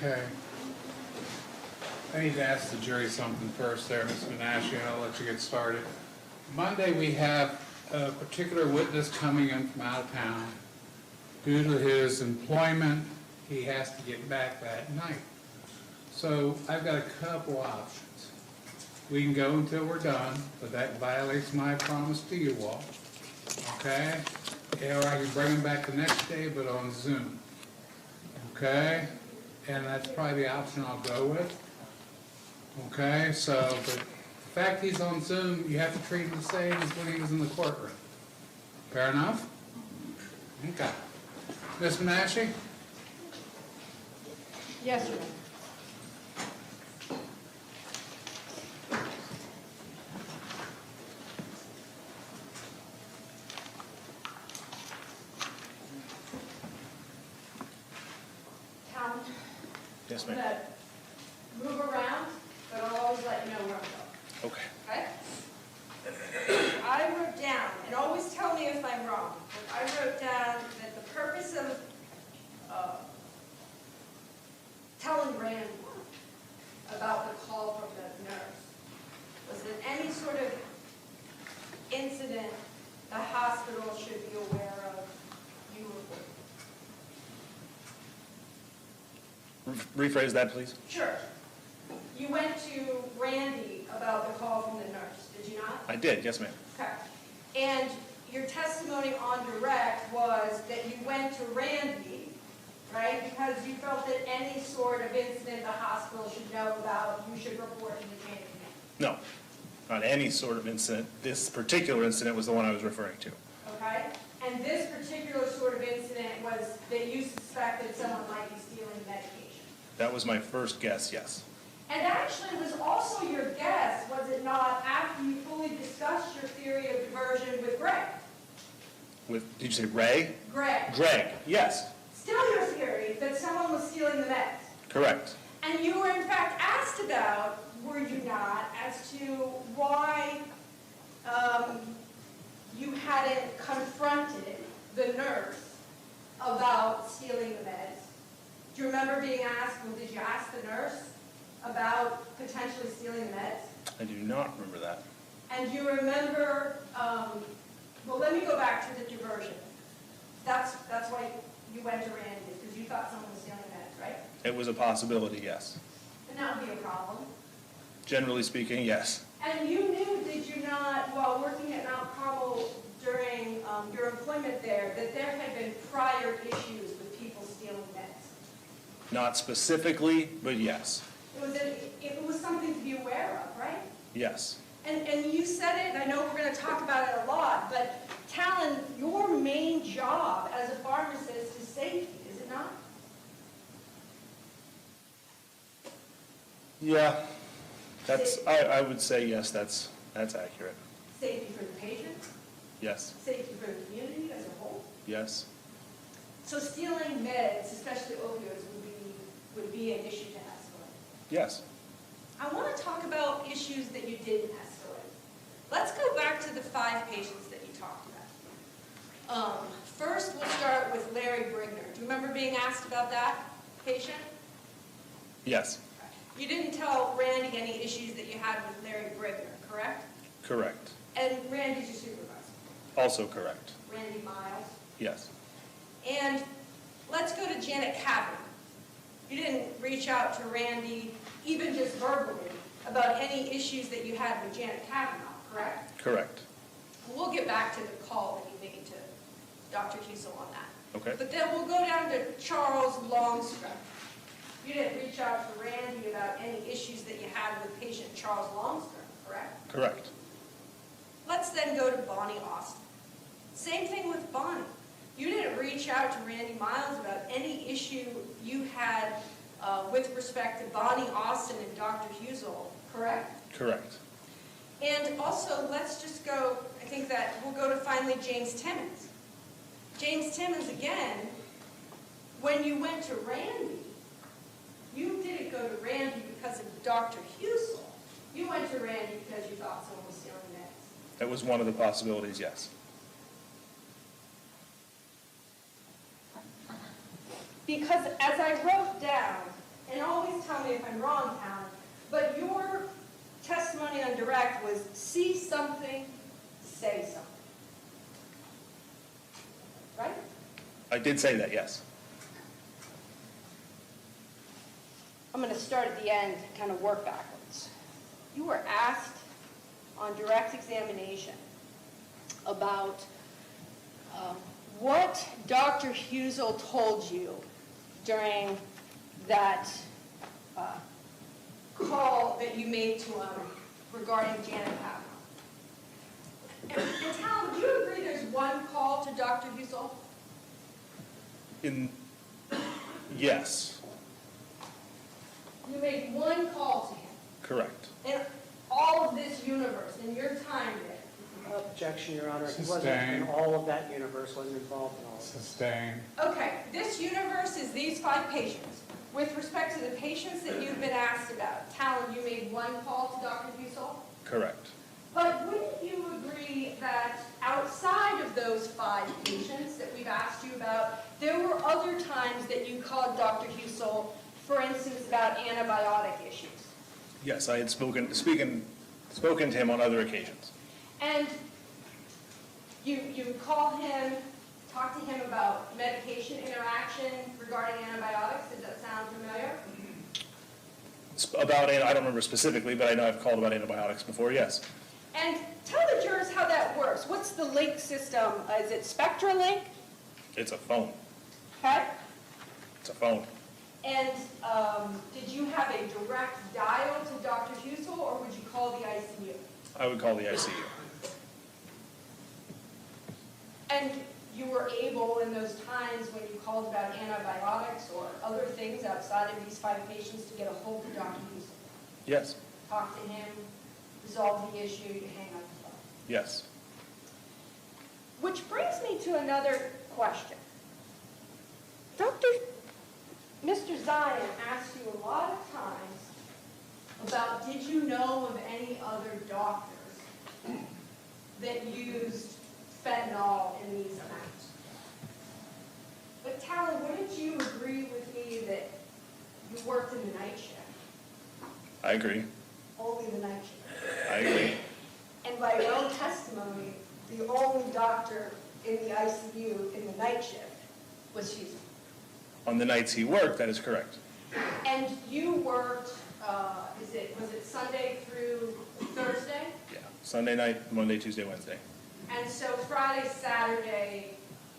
Okay. I need to ask the jury something first there, Ms. Menashe, and I'll let you get started. Monday, we have a particular witness coming in from out of town. Due to his employment, he has to get back that night. So I've got a couple options. We can go until we're done, but that violates my promise to you all. Okay? Or I can bring him back the next day, but on Zoom. Okay? And that's probably the option I'll go with. Okay? So, but the fact he's on Zoom, you have to treat him the same as when he was in the courtroom. Fair enough? Okay. Ms. Menashe? Yes, Your Honor. Talon? Yes, I'm ma'am. gonna move around, but I'll always let you know where I'm going. Okay. Okay? I wrote down, and always tell me if I'm wrong, but I wrote down that the purpose of telling Randy about the call from the nurse was that any sort of incident the hospital should be aware of, you report. Rephrase that, please. Sure. You went to Randy about the call from the nurse, did you not? I did, yes, ma'am. Okay. And your testimony on direct was that you went to Randy, right, because you felt that any sort of incident the hospital should know about, you should report to the chain of command. No, not any sort of incident. This particular incident was the one I was referring to. Okay? And this particular sort of incident was that you suspected someone might be stealing medication. That was my first guess, yes. And actually, it was also your guess, was it not, after you fully discussed your theory of diversion with Greg? Did you say Ray? Greg. Greg, yes. Still your theory that someone was stealing the meds. Correct. And you were in fact asked about, were you not, as to why you hadn't confronted the nurse about stealing the meds. Do you remember being asked, well, did you ask the nurse about potentially stealing the meds? I do not remember that. And you remember, well, let me go back to the diversion. That's why you went to Randy, because you thought someone was stealing the meds, right? It was a possibility, yes. And that would be a problem. Generally speaking, yes. And you knew, did you not, while working at Mount Carmel during your employment there, that there had been prior issues with people stealing meds? Not specifically, but yes. It was something to be aware of, right? Yes. And you said it, and I know we're going to talk about it a lot, but Talon, your main job as a pharmacist is safety, is it not? Yeah. I would say yes, that's accurate. Safety for the patient, Yes. safety for the community as a whole. Yes. So stealing meds, especially opioids, would be an issue to escalate. Yes. I want to talk about issues that you didn't escalate. Let's go back to the 5 patients that you talked about. First, we'll start with Larry Brigner. Do you remember being asked about that patient? Yes. You didn't tell Randy any issues that you had with Larry Brigner, correct? Correct. And Randy's your supervisor. Also correct. Randy Miles. Yes. And let's go to Janet Kavanaugh. You didn't reach out to Randy, even just verbally, about any issues that you had with Janet Kavanaugh, correct? Correct. We'll get back to the call that you made to Dr. Husel on that. Okay. But then we'll go down to Charles Longstrom. You didn't reach out to Randy about any issues that you had with patient Charles Longstrom, correct? Correct. Let's then go to Bonnie Austin. Same thing with Bonnie. You didn't reach out to Randy Miles about any issue you had with respect to Bonnie Austin and Dr. Husel, correct? Correct. And also, let's just go, I think that we'll go to finally James Timmons. James Timmons, again, when you went to Randy, you didn't go to Randy because of Dr. Husel. You went to Randy because you thought someone was stealing meds. That was one of the possibilities, yes. Because as I wrote down, and always tell me if I'm wrong, Talon, but your testimony on direct was see something, say something. Right? I did say that, yes. I'm going to start at the end and kind of work backwards. You were asked on direct examination about what Dr. Husel told you during that call that you made to him regarding Janet Kavanaugh. And Talon, would you agree there's one call to Dr. Husel? Yes, You made one call to him. correct. In all of this universe, in your time there. Objection, Your Honor. He wasn't Sustained. in all of that universe, wasn't involved in all of it. Sustained. Okay, this universe is these 5 patients. With respect to the patients that you've been asked about, Talon, you made one call to Dr. Husel? Correct. But wouldn't you agree that outside of those 5 patients that we've asked you about, there were other times that you called Dr. Husel, for instance, about antibiotic issues? Yes, I had spoken to him on other occasions. And you call him, talk to him about medication interaction regarding antibiotics. Does that sound familiar? I don't remember specifically, but I know I've called about antibiotics before, yes. And tell the jurors how that works. What's the link system? Is it SpectraLink? It's a phone. Okay. It's a phone. And did you have a direct dial to Dr. Husel, or would you call the ICU? I would call the ICU. And you were able in those times when you called about antibiotics or other things outside of these 5 patients to get a hold of Dr. Husel? Yes, Talk to him, resolve the issue, you hang up the phone. yes. Which brings me to another question. Mr. Zion asked you a lot of times about did you know of any other doctors that used fentanyl in these amounts? But Talon, wouldn't you agree with me that you worked in the night shift? I agree. Only the night shift. I agree. And by your own testimony, the only doctor in the ICU in the night shift was Husel. On the nights he worked, that is correct. And you worked, was it Sunday through Thursday? Yeah. Sunday night, Monday, Tuesday, Wednesday. And so Friday, Saturday,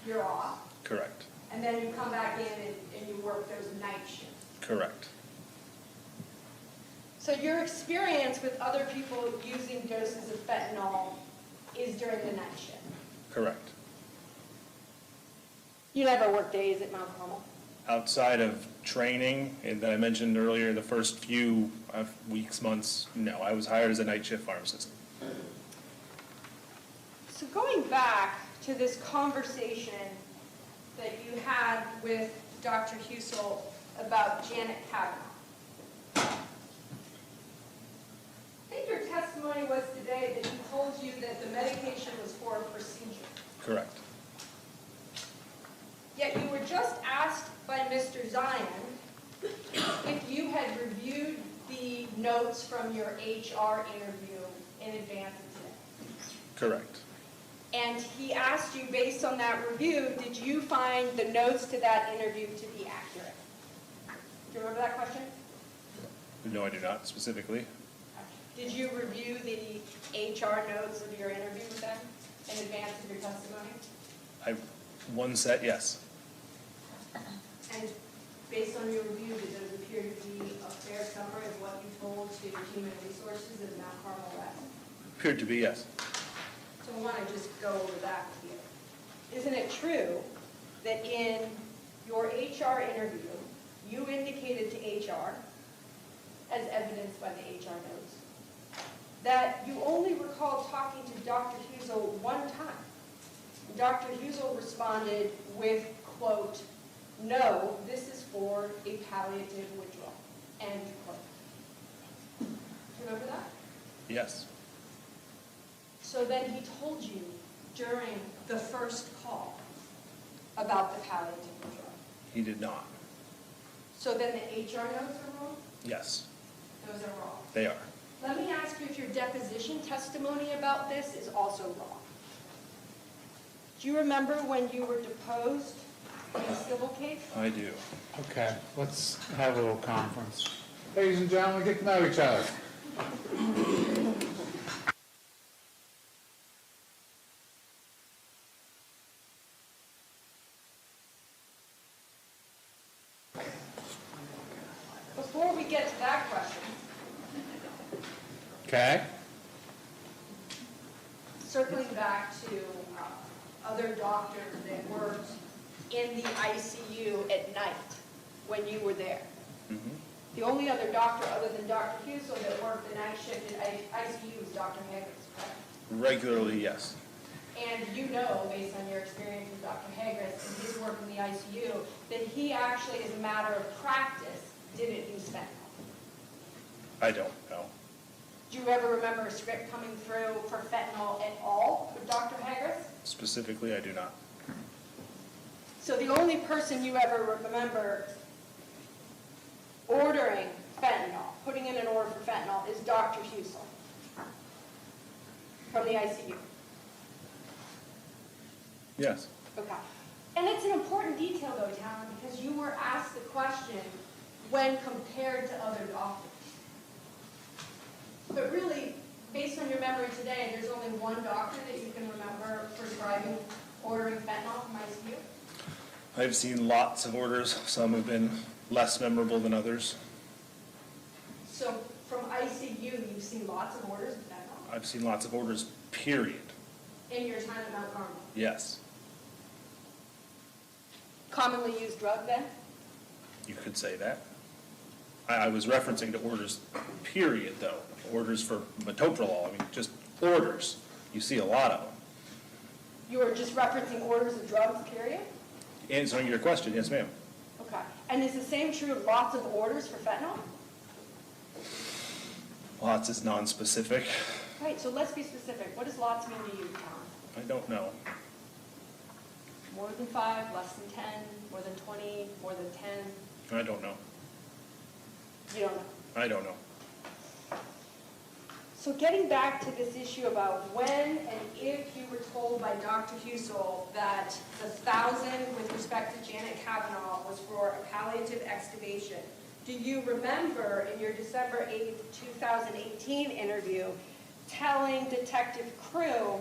you're off, Correct. and then you come back in and you work those night shifts. Correct. So your experience with other people using doses of fentanyl is during the night shift? Correct. You never worked days at Mount Carmel? Outside of training that I mentioned earlier, the first few weeks, months, no. I was hired as a night shift pharmacist. So going back to this conversation that you had with Dr. Husel about Janet Kavanaugh, I think your testimony was today that he told you that the medication was for a procedure. Correct. Yet you were just asked by Mr. Zion if you had reviewed the notes from your HR interview in advance of today. Correct. And he asked you, based on that review, did you find the notes to that interview to be accurate? Do you remember that question? No, I do not specifically. Did you review the HR notes of your interview with them in advance of your testimony? One set, yes. And based on your review, did those appear to be a fair summary of what you told to Human Resources at Mount Carmel Health? Appeared to be, yes. So I want to just go over that with you. Isn't it true that in your HR interview, you indicated to HR, as evidenced by the HR notes, that you only recall talking to Dr. Husel one time? Dr. Husel responded with, quote, "No, this is for a palliative withdrawal," end quote. Do you remember that? Yes. So then he told you during the first call about the palliative withdrawal. He did not. So then the HR notes are wrong? Yes, Those are wrong. they are. Let me ask you if your deposition testimony about this is also wrong. Do you remember when you were deposed in a civil case? I do. Okay, let's have a little conference. Ladies and gentlemen, get to know each other. Before we get to that question, Okay? circling back to other doctors that worked in the ICU at night when you were there. The only other doctor other than Dr. Husel that worked the night shift at ICU was Dr. Haggis, correct? Regularly, yes. And you know, based on your experience with Dr. Haggis and his work in the ICU, that he actually, as a matter of practice, didn't use fentanyl. I don't know. Do you ever remember a script coming through for fentanyl at all with Dr. Haggis? Specifically, I do not. So the only person you ever remember ordering fentanyl, putting in an order for fentanyl, is Dr. Husel from the ICU. Yes. Okay. And it's an important detail though, Talon, because you were asked the question when compared to other doctors. But really, based on your memory today, there's only one doctor that you can remember prescribing, ordering fentanyl from ICU? I've seen lots of orders. Some have been less memorable than others. So from ICU, you've seen lots of orders of fentanyl I've seen lots of orders, period. in your time at Mount Carmel? Yes. Commonly used drug then? You could say that. I was referencing to orders, period, though. Orders for metoprolol, I mean, just orders. You see a lot of them. You were just referencing orders of drugs, period? Answering your question, yes, ma'am. Okay. And is the same true of lots of orders for fentanyl? Lots is non-specific. Right, so let's be specific. What does lots mean to you, Tom? I don't know. More than 5, less than 10, more than 20, more than 10? I don't know. You don't know. I don't know. So getting back to this issue about when and if you were told by Dr. Husel that the 1,000 with respect to Janet Kavanaugh was for a palliative extubation, do you remember in your December 8th, 2018 interview telling Detective Kroom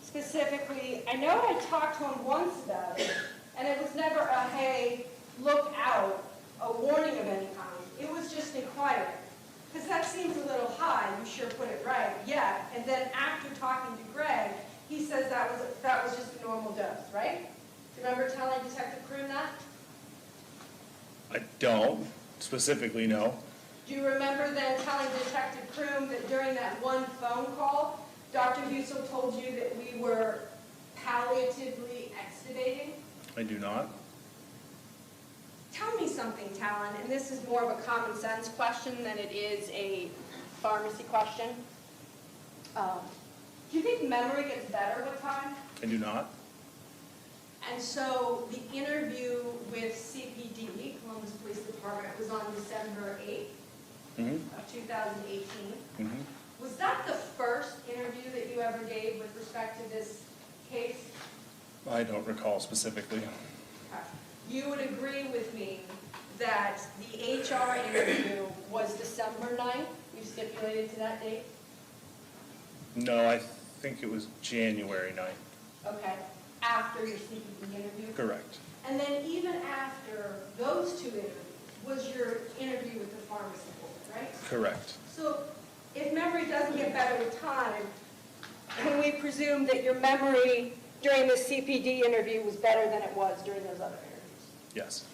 specifically, I know I talked to him once about it, and it was never a, hey, look out, a warning of any kind. It was just inquiring. Because that seems a little high, you sure put it right, yeah. And then after talking to Greg, he says that was just a normal dose, right? Do you remember telling Detective Kroom that? I don't specifically know. Do you remember then telling Detective Kroom that during that one phone call, Dr. Husel told you that we were palliatively extubating? I do not. Tell me something, Talon, and this is more of a common sense question than it is a pharmacy question. Do you think memory gets better with time? I do not. And so the interview with CPD, Columbus Police Department, was on December 8th of 2018. Was that the first interview that you ever gave with respect to this case? I don't recall specifically. You would agree with me that the HR interview was December 9th? You stipulated to that date? No, I think it was January 9th. Okay. After your CPD interview? Correct. And then even after those two interviews was your interview with the pharmacy board, right? Correct. So if memory doesn't get better with time, can we presume that your memory during the CPD interview was better than it was during those other interviews? Yes.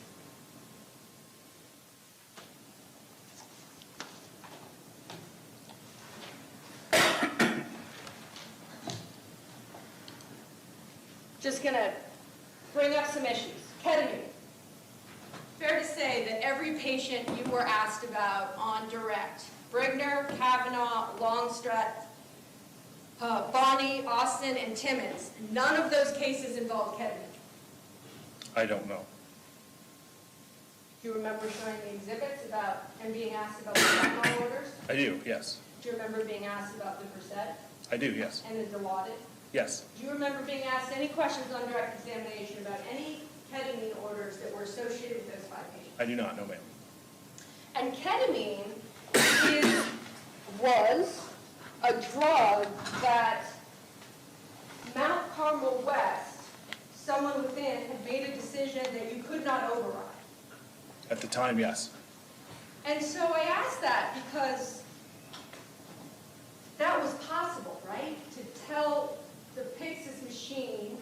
Just going to bring up some issues. Ketamine. Fair to say that every patient you were asked about on direct, Brigner, Kavanaugh, Longstrut, Bonnie, Austin, and Timmons, none of those cases involved ketamine. I don't know. Do you remember showing the exhibits about, and being asked about the fentanyl orders? I do, yes. Do you remember being asked about the Percet I do, yes. and the Dilaudid? Yes, Do you remember being asked any questions on direct examination about any ketamine orders that were associated with those 5 patients? I do not, no ma'am. And ketamine was a drug that Mount Carmel West, someone within, had made a decision that you could not override. At the time, yes. And so I asked that because that was possible, right? To tell the Pixis machine,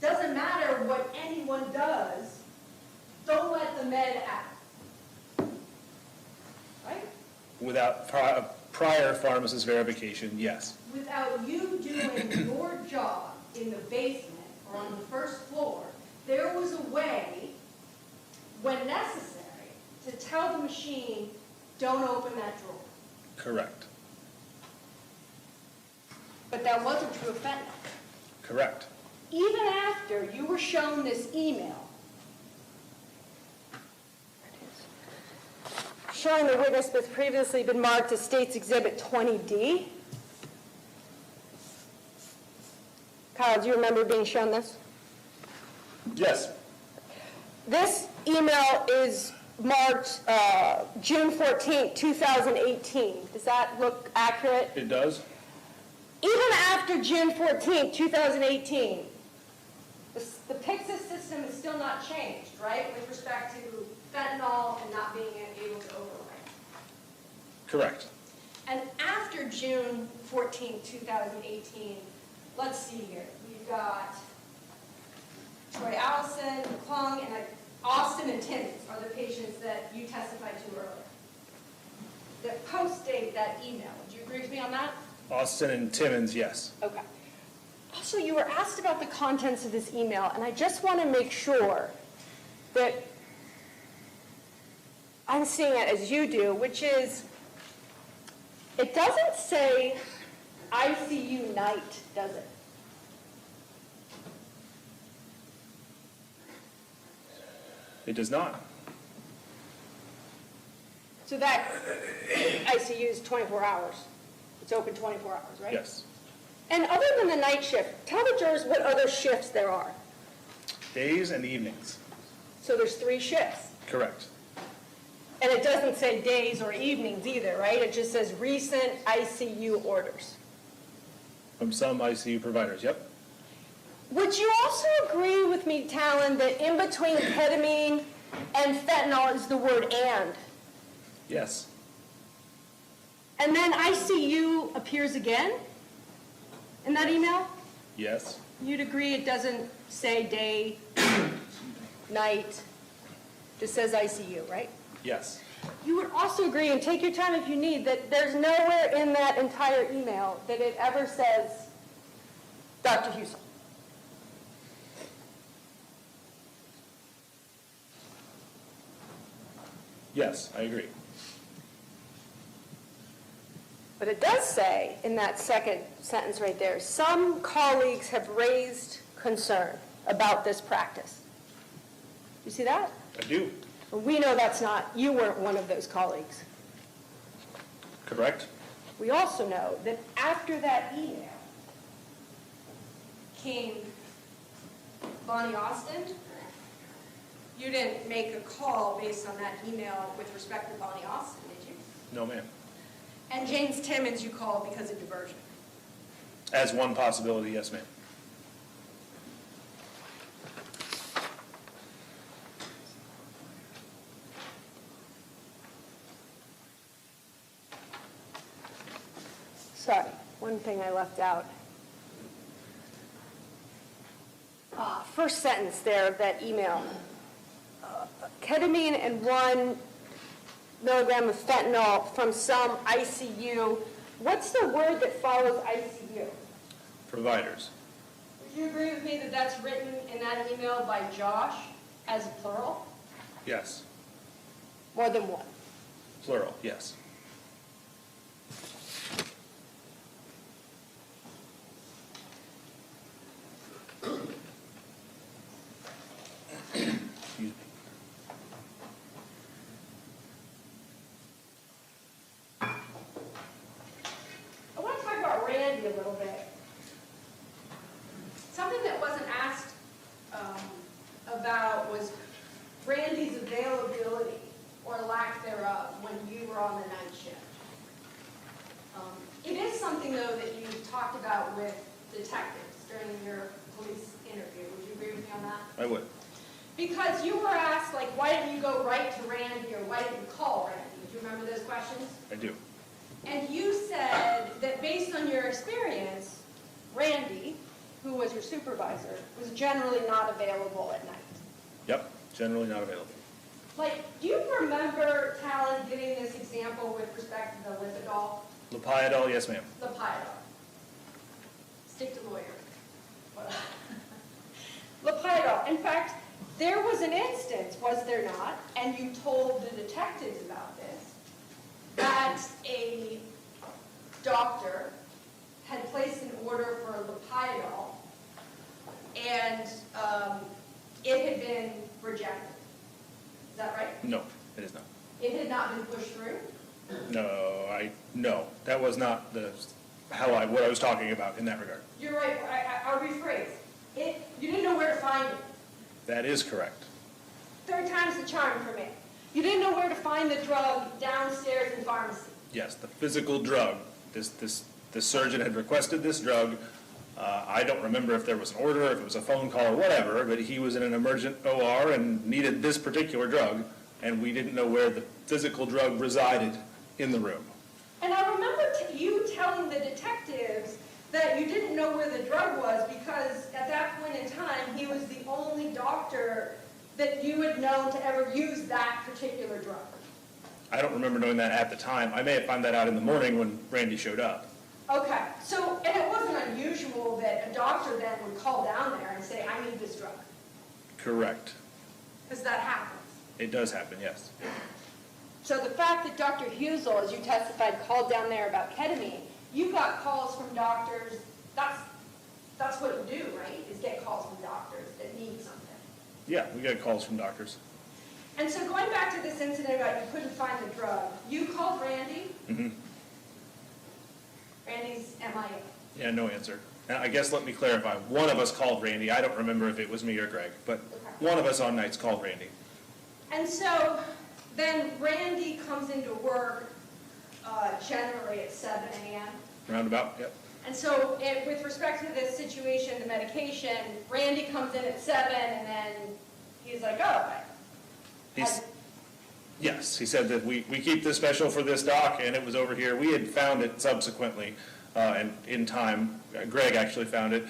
doesn't matter what anyone does, don't let the med act. Right? Without prior pharmacist verification, yes. Without you doing your job in the basement or on the first floor, there was a way, when necessary, to tell the machine, don't open that drawer. Correct. But that wasn't true of fentanyl. Correct. Even after you were shown this email showing the witness has previously been marked as State's Exhibit 20D. Kyle, do you remember being shown this? Yes. This email is marked June 14, 2018. Does that look accurate? It does? Even after June 14, 2018, the Pixis system is still not changed, right, with respect to fentanyl and not being able to override. Correct. And after June 14, 2018, let's see here. We've got Troy Allison, McClung, and Austin and Timmons are the patients that you testified to earlier. That post-date that email. Would you agree with me on that? Austin and Timmons, yes. Okay. Also, you were asked about the contents of this email, and I just want to make sure that I'm seeing it as you do, which is, it doesn't say ICU night, does it? It does not. So that ICU is 24 hours. It's open 24 hours, right? Yes. And other than the night shift, tell the jurors what other shifts there are. Days and evenings. So there's 3 shifts. Correct. And it doesn't say days or evenings either, right? It just says recent ICU orders. From some ICU providers, yep. Would you also agree with me, Talon, that in between ketamine and fentanyl is the word "and"? Yes. And then ICU appears again in that email? Yes. You'd agree it doesn't say day, night, just says ICU, right? Yes. You would also agree, and take your time if you need, that there's nowhere in that entire email that it ever says Dr. Husel. Yes, I agree. But it does say in that second sentence right there, some colleagues have raised concern about this practice. You see that? I do. We know that's not, you weren't one of those colleagues. Correct? We also know that after that email came Bonnie Austin. You didn't make a call based on that email with respect to Bonnie Austin, did you? No, ma'am. And James Timmons you called because of diversion. As one possibility, yes, ma'am. Sorry, one thing I left out. First sentence there of that email. Ketamine and 1 milligram of fentanyl from some ICU. What's the word that follows ICU? Providers. Would you agree with me that that's written in that email by Josh as plural? Yes. More than one. Plural, yes. Excuse me. I would. Because you were asked, like, why didn't you go right to Randy, or why didn't you call Randy? Do you remember those questions? I do. And you said that based on your experience, Randy, who was your supervisor, was generally not available at night. Yep, generally not available. Like, do you remember, Talon, giving this example with respect to the Lithidol? Lepiodol, yes ma'am. Lepiodol. Stick to lawyer. Lepiodol. In fact, there was an instance, was there not, and you told the detectives about this, that a doctor had placed an order for Lepiodol, and it had been rejected. Is that right? No, it is not. It had not been pushed through? No, that was not what I was talking about in that regard. You're right. I'll rephrase. You didn't know where to find it. That is correct. Third time's the charm for me. You didn't know where to find the drug downstairs in pharmacy. Yes, the physical drug. This surgeon had requested this drug. I don't remember if there was an order, if it was a phone call or whatever, but he was in an emergent OR and needed this particular drug, and we didn't know where the physical drug resided in the room. And I remember you telling the detectives that you didn't know where the drug was because at that point in time, he was the only doctor that you had known to ever use that particular drug. I don't remember knowing that at the time. I may have found that out in the morning when Randy showed up. Okay, so, and it wasn't unusual that a doctor then would call down there and say, I need this drug. Correct. Because that happens. It does happen, yes. So the fact that Dr. Husel, as you testified, called down there about ketamine, you got calls from doctors, that's what you do, right? Is get calls from doctors that need something. Yeah, we got calls from doctors. And so going back to this incident about you couldn't find the drug, you called Randy? Mm-hmm. Randy's MIA. Yeah, no answer. And I guess let me clarify. One of us called Randy. I don't remember if it was me or Greg, but one of us on nights called Randy. And so then Randy comes into work generally at 7 a.m. Roundabout, yep. And so with respect to this situation, the medication, Randy comes in at 7 and then he's like, oh, Yes, he said that we keep this special for this doc, and it was over here. We had found it subsequently, and in time, Greg actually found it,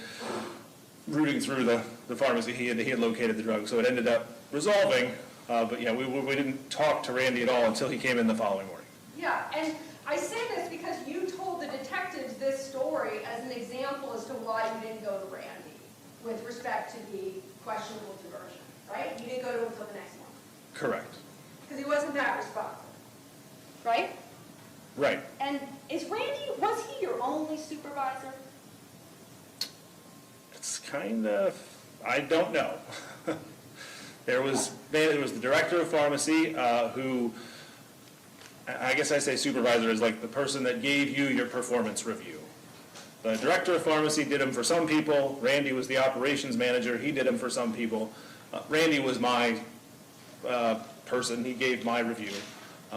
rooting through the pharmacy. He had located the drug, so it ended up resolving. But yeah, we didn't talk to Randy at all until he came in the following morning. Yeah, and I say this because you told the detectives this story as an example as to why you didn't go to Randy with respect to the questionable diversion, right? You didn't go to him until the next one. Correct. Because he wasn't that responsive, right? Right. And was he your only supervisor? It's kind of, I don't know. It was the director of pharmacy who, I guess I say supervisor is like the person that gave you your performance review. The director of pharmacy did them for some people. Randy was the operations manager. He did them for some people. Randy was my person. He gave my review.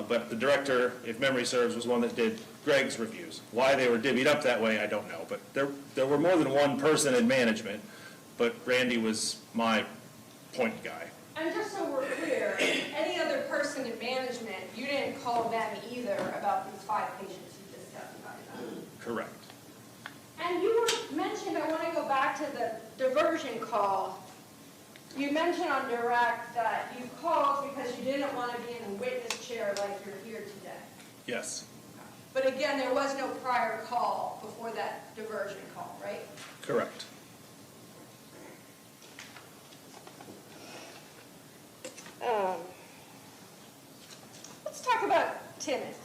But the director, if memory serves, was one that did Greg's reviews. Why they were divvied up that way, I don't know. But there were more than one person in management, but Randy was my point guy. And just so we're clear, any other person in management, you didn't call them either about these 5 patients you just testified about? Correct. And you mentioned, I want to go back to the diversion call. You mentioned on direct that you called because you didn't want to be in a witness chair like you're here today. Yes. But again, there was no prior call before that diversion call, right? Correct. Let's talk about Timmons.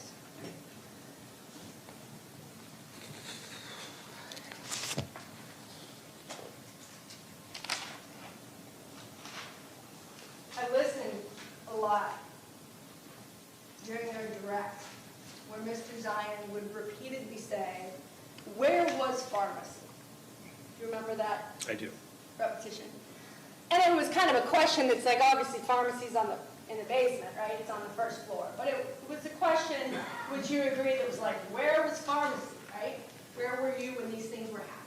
I listened a lot during their direct where Mr. Zion would repeatedly say, where was pharmacy? Do you remember that I do. repetition? And it was kind of a question that's like, obviously pharmacy's in the basement, right? It's on the first floor. But it was a question, would you agree, that was like, where was pharmacy, right? Where were you when these things were happening?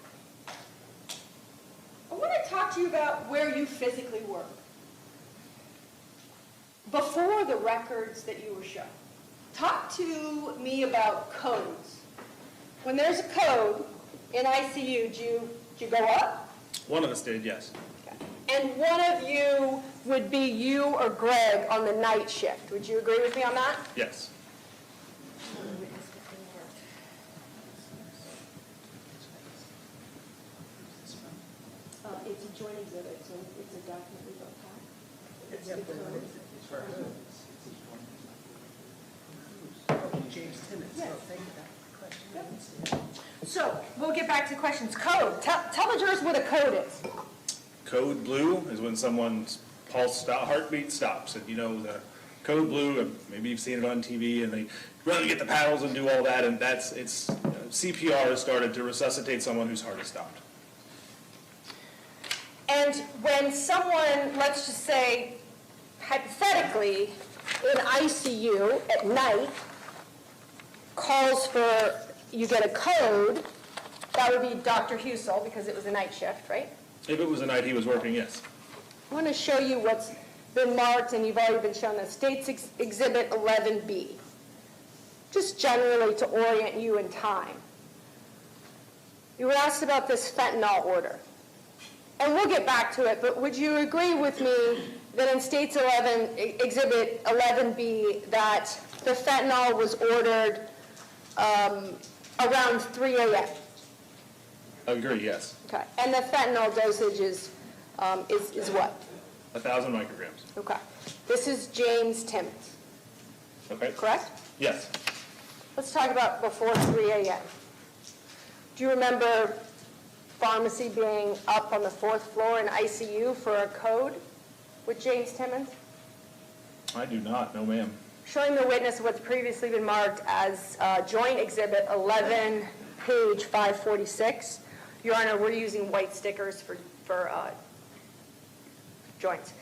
I want to talk to you about where you physically work. Before the records that you were shown, talk to me about codes. When there's a code in ICU, do you go up? One of us did, yes. Okay. And one of you would be you or Greg on the night shift. Would you agree with me on that? Yes. It's a joint exhibit, so it's a document we both have. It's the code. James Timmons. Yes. Oh, thank you for that question. So, we'll get back to questions. Code. Tell the jurors what a code is. Code blue is when someone's heartbeat stops, and you know the code blue. Maybe you've seen it on TV, and they run and get the paddles and do all that, and CPR has started to resuscitate someone whose heart has stopped. And when someone, let's just say, hypothetically, in ICU at night, calls for, you get a code, that would be Dr. Husel, because it was a night shift, right? If it was the night he was working, yes. I want to show you what's been marked, and you've already been shown the State's Exhibit 11B, just generally to orient you in time. You were asked about this fentanyl order. And we'll get back to it, but would you agree with me that in State's Exhibit 11B that the fentanyl was ordered around 3 a.m.? Agree, yes. Okay, and the fentanyl dosage is what? 1,000 micrograms. Okay, this is James Timmons, Okay? correct? Yes. Let's talk about before 3 a.m. Do you remember pharmacy being up on the 4th floor in ICU for a code with James Timmons? I do not, no ma'am. Showing the witness what's previously been marked as Joint Exhibit 11, page 546. Your Honor, we're using white stickers for joints.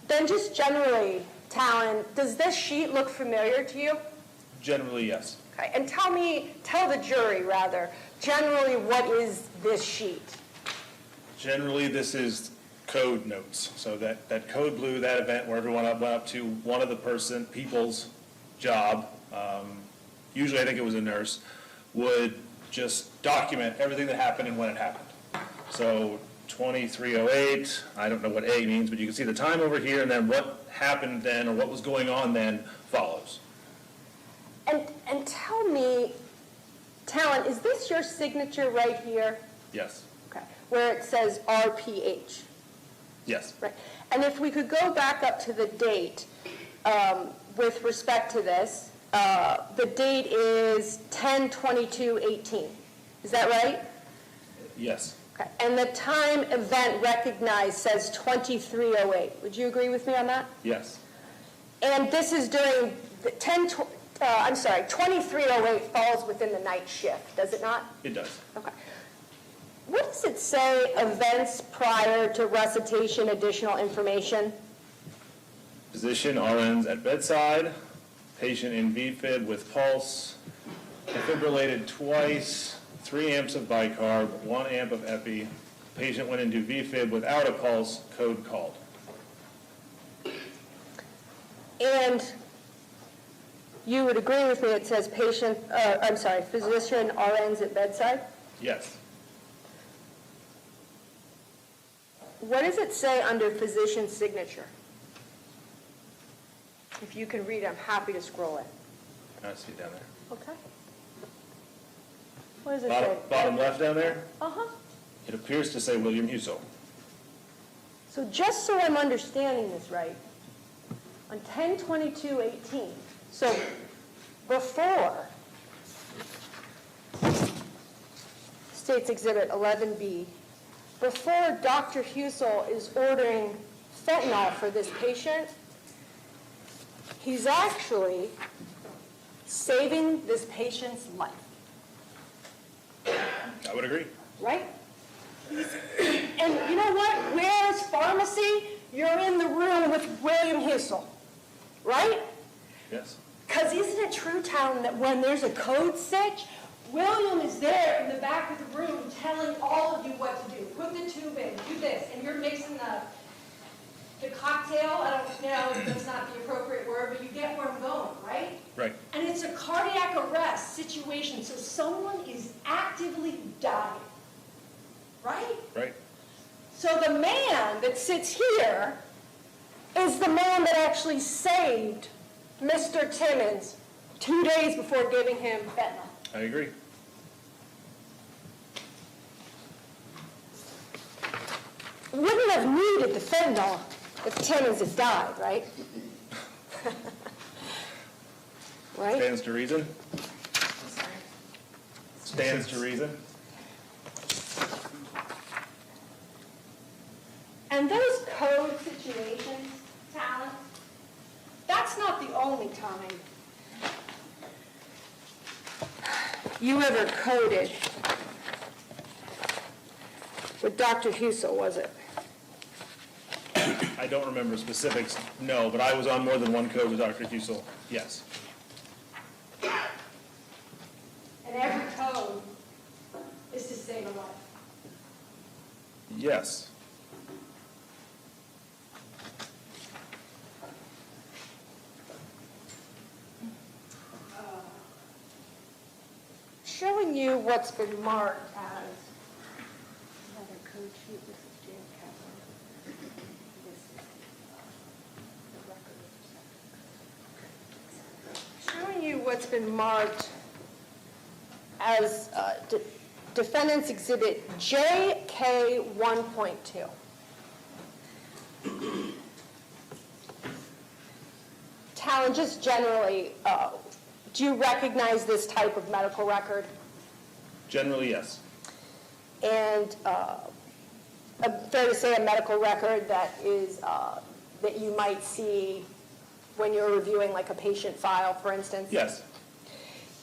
Then just generally, Talon, does this sheet look familiar to you? Generally, yes. Okay, and tell the jury rather, generally what is this sheet? Generally, this is code notes. So that code blue, that event where everyone went up to one of the people's job, usually I think it was a nurse, would just document everything that happened and when it happened. So 2308, I don't know what A means, but you can see the time over here, and then what happened then or what was going on then follows. And tell me, Talon, is this your signature right here? Yes. Okay, where it says RPH, Yes. right? And if we could go back up to the date with respect to this, the date is 10/22/18. Is that right? Yes. Okay, and the time event recognized says 2308. Would you agree with me on that? Yes. And this is during the 2308 falls within the night shift, does it not? It does. Okay. What does it say, events prior to recitation, additional information? Physician RNs at bedside, patient in VFib with pulse, defibrillated twice, 3 amps of bicarb, 1 amp of epi. Patient went into VFib without a pulse, code called. And you would agree with me, it says physician RNs at bedside? Yes. What does it say under physician's signature? If you can read, I'm happy to scroll it. I see it down there. Okay. What does it say? Bottom left down there, Uh-huh. it appears to say William Husel. So just so I'm understanding this right, on 10/22/18, so before State's Exhibit 11B, before Dr. Husel is ordering fentanyl for this patient, he's actually saving this patient's life, I would agree. right? And you know what? Where's pharmacy? You're in the room with William Husel, right? Yes. Because isn't it true, Talon, that when there's a code switch, William is there in the back of the room telling all of you what to do. Put the tube in, do this, and you're mixing the cocktail. I don't know if that's not the appropriate word, but you get where I'm going, right? Right. And it's a cardiac arrest situation, so someone is actively dying, right? Right. So the man that sits here is the man that actually saved Mr. Timmons 2 days before giving him fentanyl. I agree. Wouldn't have needed the fentanyl if Timmons had died, right? Right? Stands to reason. Stands to reason. And those code situations, Talon, that's not the only time you ever coded with Dr. Husel, was it? I don't remember specifics, no, but I was on more than one code with Dr. Husel, yes. And every code is to save a life. Yes. Showing you what's been marked as another code sheet. This is Jan Kaplan. This is the record. Showing you what's been marked as Defendant's Exhibit JK 1.2. Talon, just generally, do you recognize this type of medical record? Generally, yes. And fair to say a medical record that is that you might see when you're reviewing like a patient file, for instance? Yes.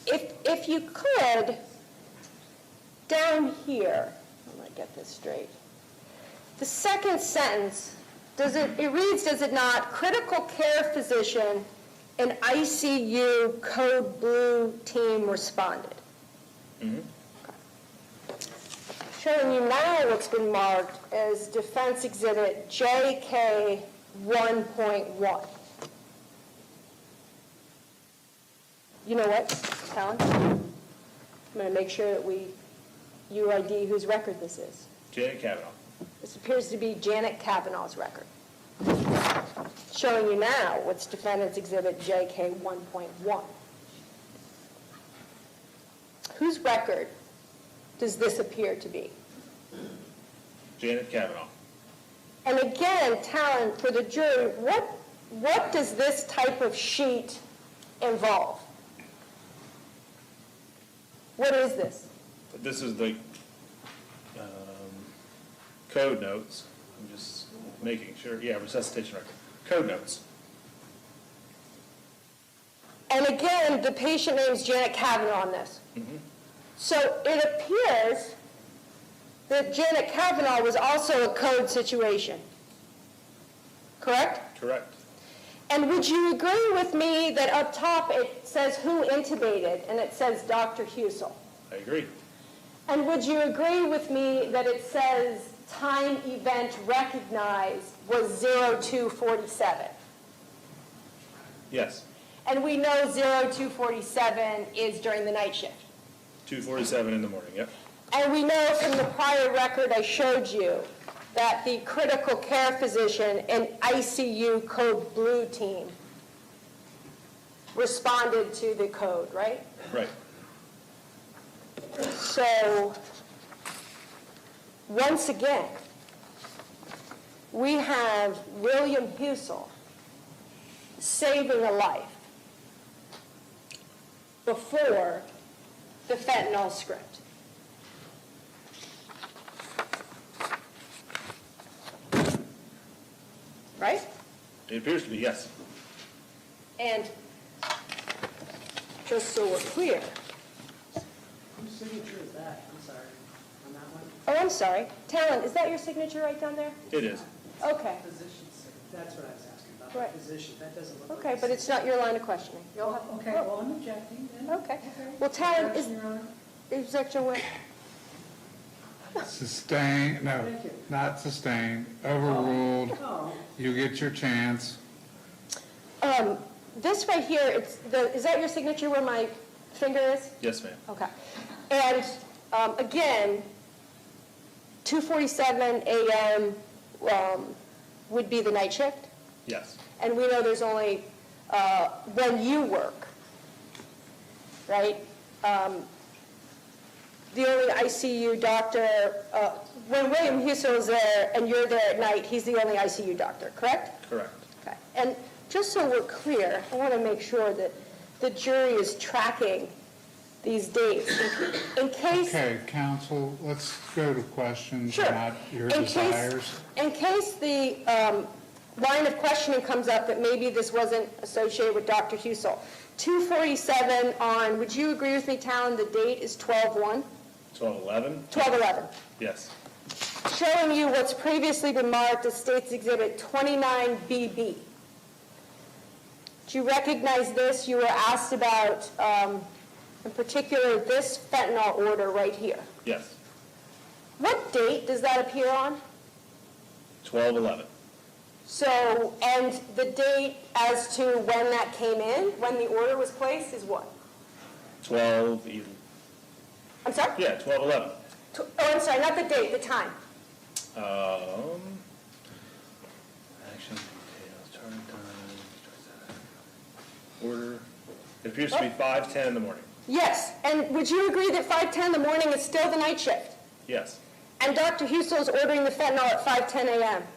If you could, down here, I'm going to get this straight. The second sentence, it reads, does it not, critical care physician and ICU code blue team responded. Mm-hmm. Okay. Showing you now what's been marked as Defense Exhibit JK 1.1. You know what, Talon? I'm going to make sure that you ID whose record this is. Janet Kavanaugh. This appears to be Janet Kavanaugh's record. Showing you now what's Defendant's Exhibit JK 1.1. Whose record does this appear to be? Janet Kavanaugh. And again, Talon, for the jury, what does this type of sheet involve? What is this? This is the code notes. I'm just making sure. Yeah, resuscitation record. Code notes. And again, the patient name is Janet Kavanaugh on this. Mm-hmm. So it appears that Janet Kavanaugh was also a code situation. Correct? Correct. And would you agree with me that up top it says who intubated and it says Dr. Husel? I agree. And would you agree with me that it says time event recognized was 0247? Yes. And we know 0247 is during the night shift. 2:47 in the morning, yep. And we know from the prior record I showed you that the critical care physician and ICU code blue team responded to the code, right? Right. So, once again, we have William Husel saving a life before the fentanyl script. Right? It appears to be, yes. And just so we're clear, Whose signature is that? I'm sorry. On that one? oh, I'm sorry, Talon, is that your signature right down there? It is. Okay, Physician's signature. That's what I was asking about. Right. The physician. That doesn't look like. okay, a but it's not your line of questioning. You'll have, Okay, well, I'm objecting then. okay. Well, Talon, is, Your Honor. Objection what? Sustained, no, Thank you. not sustained, overruled. Oh, You get your chance. This right here, is that your signature where my finger is? Yes, ma'am. Okay. And again, 2:47 a.m. Would be the night shift? Yes. And we know there's only, when you work, right? The only ICU doctor, when William Husel is there and you're there at night, he's the only ICU doctor, correct? Correct. Okay. And just so we're clear, I want to make sure that the jury is tracking these dates. In case, Okay, counsel, let's go to questions, Sure. not your In case- desires. in case the line of questioning comes up that maybe this wasn't associated with Dr. Husel, 247 on, would you agree with me, Talon, the date is 12/1? 12/11? 12/11. Yes. Showing you what's previously been marked as State's Exhibit 29BB. Do you recognize this? You were asked about, in particular, this fentanyl order right here. Yes. What date does that appear on? 12/11. So, and the date as to when that came in, when the order was placed, is what? 12/11. I'm sorry? Yeah, 12/11. Oh, I'm sorry, not the date, the time. Action details, charting time, order. It appears to be 5:10 in the morning. Yes, and would you agree that 5:10 in the morning is still the night shift? Yes. And Dr. Husel is ordering the fentanyl at 5:10 a.m.?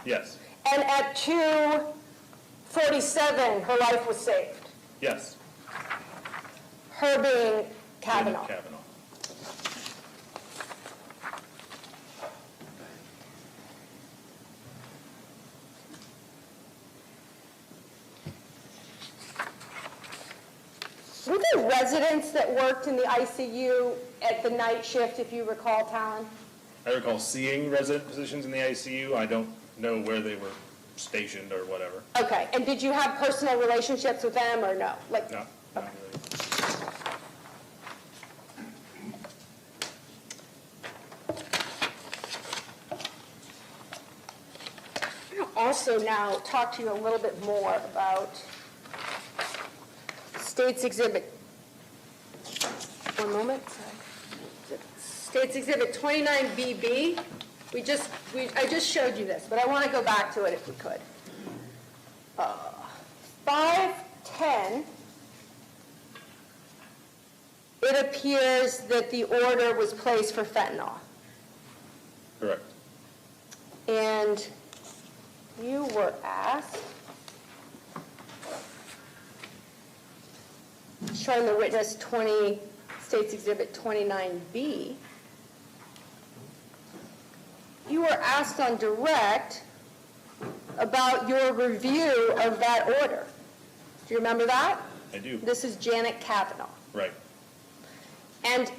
Yes. And at 2:47, her life was saved. Yes. Her being Kavanaugh. Kavanaugh. Were there residents that worked in the ICU at the night shift, if you recall, Talon? I recall seeing resident physicians in the ICU. I don't know where they were stationed or whatever. Okay, and did you have personal relationships with them or no? Like, No, not really. I'll also now talk to you a little bit more about State's Exhibit, one moment, sorry. State's Exhibit 29BB. I just showed you this, but I want to go back to it if we could. 5:10, it appears that the order was placed for fentanyl. Correct. And you were asked, showing the witness State's Exhibit 29B, you were asked on direct about your review of that order. Do you remember that? I do. This is Janet Kavanaugh. Right. And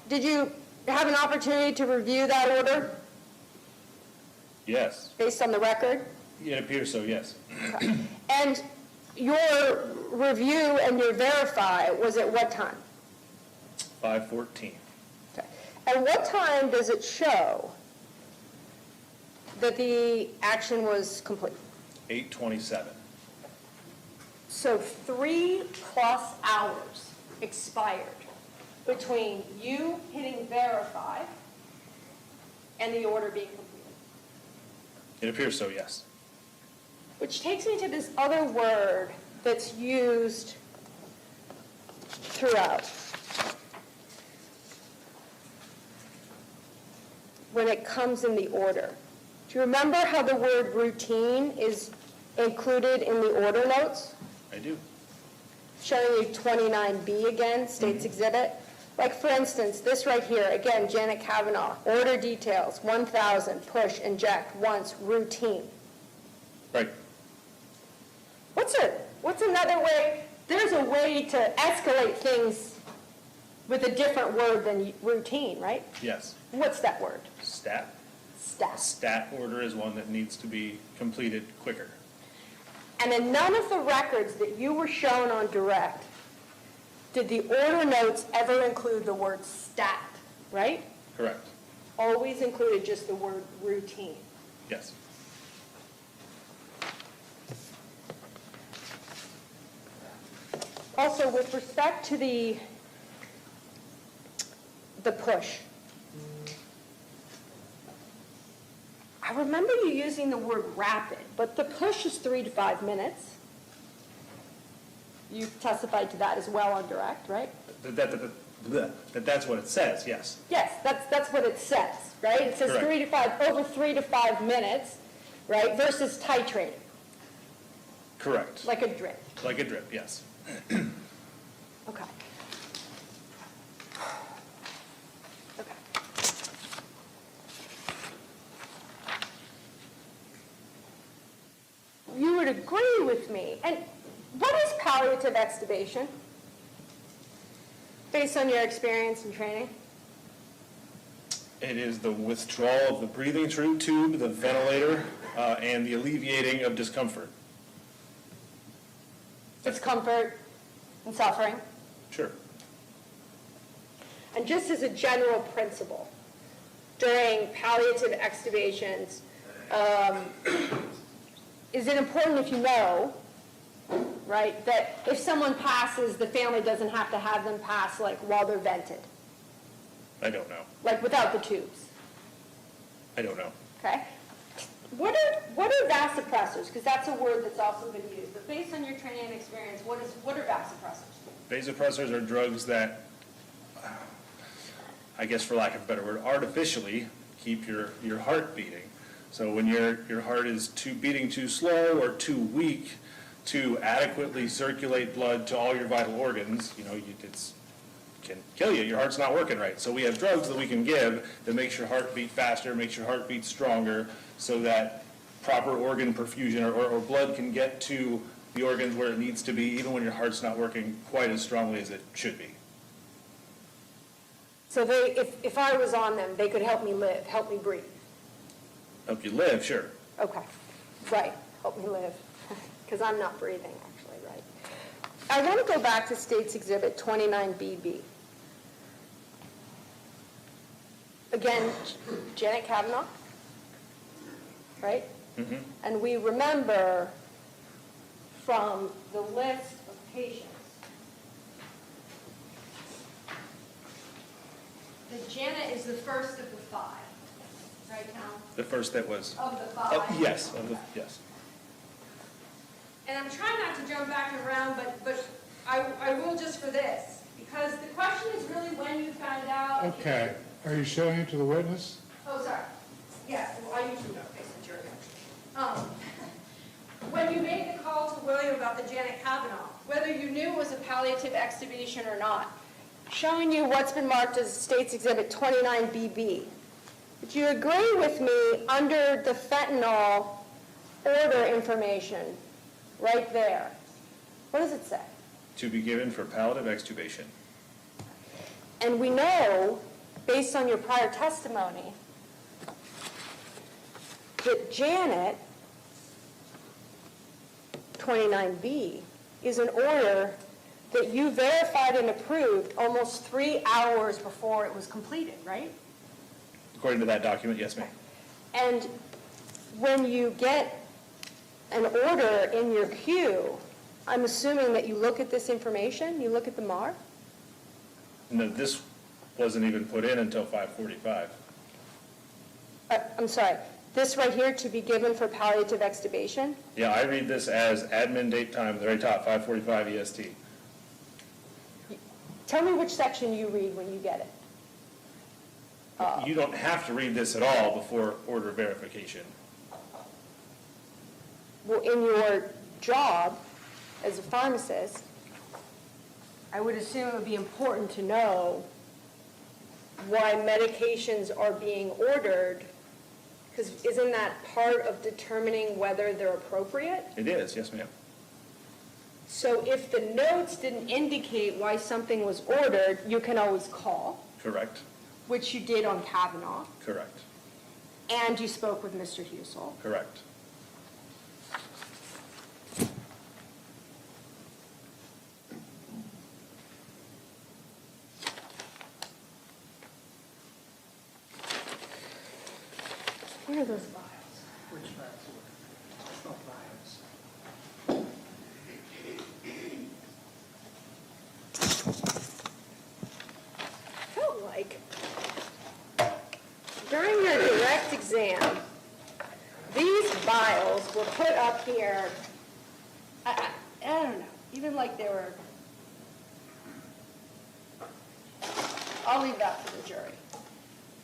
did you have an opportunity to review that order Yes. based on the record? It appears so, yes. And your review and your verify was at what time? 5:14. Okay. At what time does it show that the action was complete? 8:27. So 3+ hours expired between you hitting verify and the order being completed. It appears so, yes. Which takes me to this other word that's used throughout. When it comes in the order. Do you remember how the word routine is included in the order notes? I do. Showing you 29B again, State's Exhibit. Like, for instance, this right here, again, Janet Kavanaugh, order details, 1,000, push, inject, once, routine. Right. What's another way? There's a way to escalate things with a different word than routine, right? Yes. What's that word? Stat. Stat. Stat order is one that needs to be completed quicker. And in none of the records that you were shown on direct did the order notes ever include the word stat, right? Correct. Always included just the word routine. Yes. Also, with respect to the push, I remember you using the word rapid, but the push is 3 to 5 minutes. You testified to that as well on direct, right? That's what it says, yes. Yes, that's what it says, right? It says Correct. over 3 to 5 minutes, right, versus titrating, Correct. like a drip. Like a drip, yes. Okay. Okay. You would agree with me. And what is palliative extubation? Based on your experience and training? It is the withdrawal of the breathing tube, the ventilator, and the alleviating of discomfort. Discomfort and suffering? Sure. And just as a general principle, during palliative extubations, is it important if you know, right, that if someone passes, the family doesn't have to have them pass like while they're vented, I don't know. like without the tubes, I don't know. okay? What are vasopressors? Because that's a word that's also been used. But based on your training and experience, what are vasopressors? Vasopressors are drugs that, I guess for lack of a better word, artificially keep your heart beating. So when your heart is beating too slow or too weak to adequately circulate blood to all your vital organs, it can kill you. Your heart's not working right. So we have drugs that we can give that makes your heart beat faster, makes your heart beat stronger, so that proper organ perfusion or blood can get to the organs where it needs to be, even when your heart's not working quite as strongly as it should be. So if I was on them, they could help me live, help me breathe. Help you live, sure. Okay, right, help me live, because I'm not breathing, actually, right. I want to go back to State's Exhibit 29BB. Again, Janet Kavanaugh, right? Mm-hmm. And we remember from the list of patients that Janet is the first of the 5, right, Cal? The first that was. Of the 5. Yes, yes. And I'm trying not to jump back and around, but I will just for this, because the question is really when you found out. Okay, are you showing it to the witness? Oh, sorry. Yeah, well, I usually don't face the jury, actually. When you made the call to William about the Janet Kavanaugh, whether you knew it was a palliative extubation or not, Showing you what's been marked as State's Exhibit 29BB. Would you agree with me under the fentanyl order information, right there? What does it say? To be given for palliative extubation. And we know, based on your prior testimony, that Janet, 29B, is an order that you verified and approved almost 3 hours before it was completed, right? According to that document, yes, ma'am. And when you get an order in your queue, I'm assuming that you look at this information, you look at the MAR? No, this wasn't even put in until 5:45. I'm sorry, this right here, to be given for palliative extubation? Yeah, I read this as admin date time, at the very top, 5:45 EST. Tell me which section you read when you get it. You don't have to read this at all before order verification. Well, in your job as a pharmacist, I would assume it would be important to know why medications are being ordered, because isn't that part of determining whether they're appropriate? It is, yes, ma'am. So if the notes didn't indicate why something was ordered, you can always call, Correct, which you did on Kavanaugh, correct, and you spoke with Mr. Husel. correct. What are those vials? Which files were? It's not vials. Felt like during your direct exam, these vials were put up here, I don't know, even like they were, I'll leave that for the jury.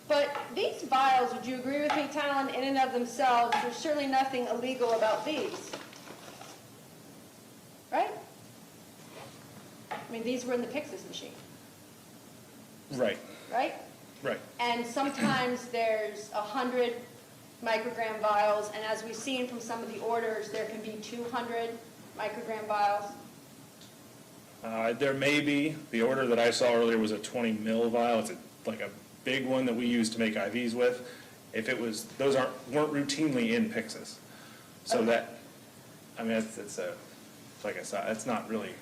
But these vials, would you agree with me, Talon, in and of themselves, there's certainly nothing illegal about these, right? I mean, these were in the Pixis machine, Right, right? right. And sometimes there's 100 microgram vials, and as we've seen from some of the orders, there can be 200 microgram vials. There may be, the order that I saw earlier was a 20 mil vial. It's like a big one that we use to make IVs with. If it was, those weren't routinely in Pixis. So Okay. that, I mean, it's like I said, it's not really,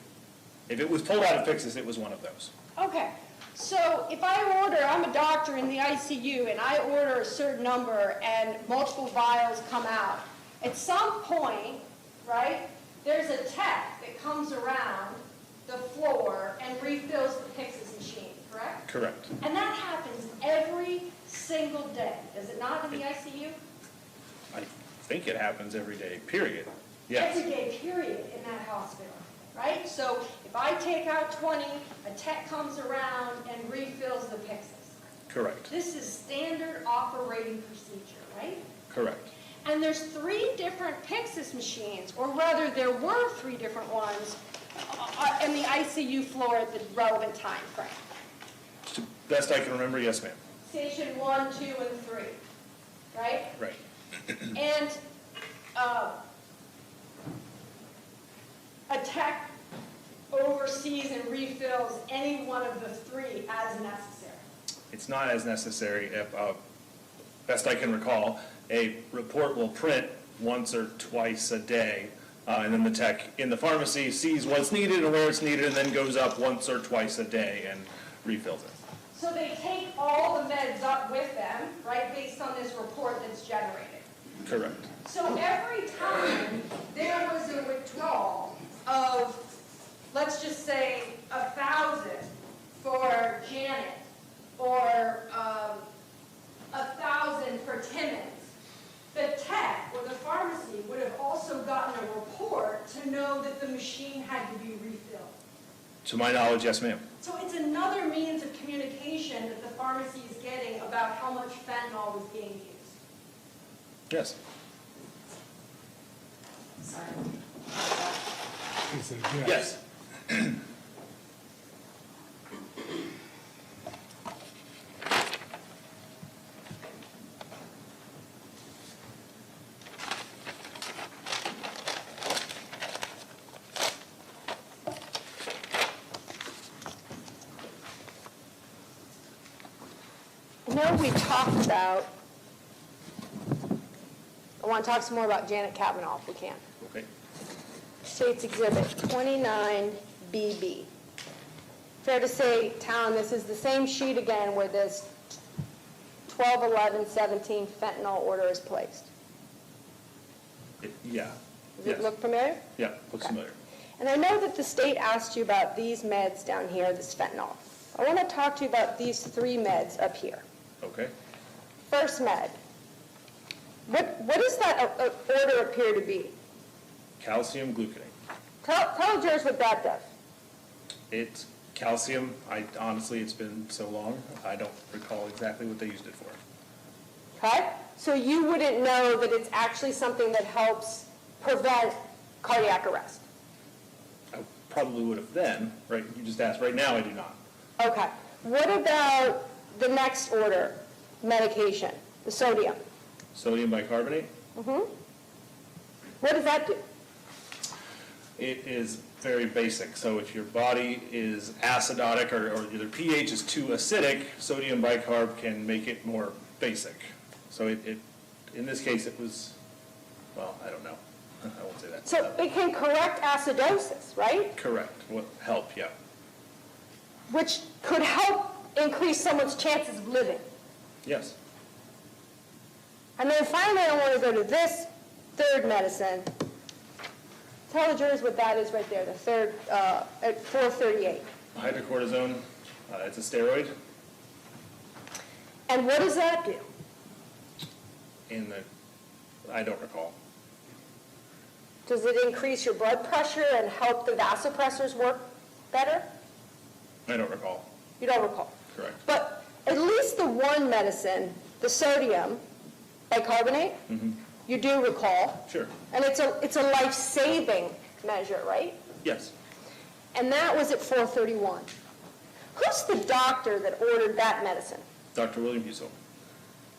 if it was pulled out of Pixis, it was one of those. Okay, so if I order, I'm a doctor in the ICU, and I order a certain number and multiple vials come out, at some point, right, there's a tech that comes around the floor and refills the Pixis machine, correct? Correct. And that happens every single day, does it not, in the ICU? I think it happens every day, period. Yes. Every day, period, in that hospital, right? So if I take out 20, a tech comes around and refills the Pixis. Correct. This is standard operating procedure, right? Correct. And there's 3 different Pixis machines, or rather there were 3 different ones in the ICU floor at the relevant time frame. To best I can remember, yes, ma'am. Station 1, 2, and 3, right? Right. And a tech oversees and refills any one of the 3 as necessary. It's not as necessary if, best I can recall, a report will print once or twice a day, and then the tech in the pharmacy sees what's needed and where it's needed, and then goes up once or twice a day and refills it. So they take all the meds up with them, right, based on this report that's generated. Correct. So every time there was a withdrawal of, let's just say, 1,000 for Janet, or 1,000 for Timmons, the tech or the pharmacy would have also gotten a report to know that the machine had to be refilled. To my knowledge, yes, ma'am. So it's another means of communication that the pharmacy is getting about how much fentanyl was being used. Yes. Sorry. He said yes. Yes. I know we talked about, I want to talk some more about Janet Kavanaugh if we can. Okay. State's Exhibit 29BB. Fair to say, Talon, this is the same sheet again where this 12/11/17 fentanyl order is placed. Yeah. Does Yes. it look familiar? Yeah, looks Okay. familiar. And I know that the state asked you about these meds down here, this fentanyl. I want to talk to you about these 3 meds up here. Okay. First med. What does that order appear to be? Calcium gluconate. Tell the jurors what that does. It's calcium. Honestly, it's been so long, I don't recall exactly what they used it for. Okay? So you wouldn't know that it's actually something that helps prevent cardiac arrest. I probably would have then, right? You just asked. Right now, I do not. Okay. What about the next order, medication, the sodium? Sodium bicarbonate. What does that do? It is very basic. So if your body is acidotic or your pH is too acidic, sodium bicarb can make it more basic. So in this case, it was, well, I don't know. I won't say that. So it can correct acidosis, right? Correct. What help? Yeah. Which could help increase someone's chances of living. Yes. And then finally, I want to go to this third medicine. Tell the jurors what that is right there, the third, at 438. Hydrocortisone, it's a steroid And what does that do? I don't recall. Does it increase your blood pressure and help the vasopressors work better? I don't recall. You don't recall. Correct. But at least the one medicine, the sodium bicarbonate, you do recall. Sure. And it's a life-saving measure, right? Yes. And that was at 431. Who's the doctor that ordered that medicine? Dr. William Husel.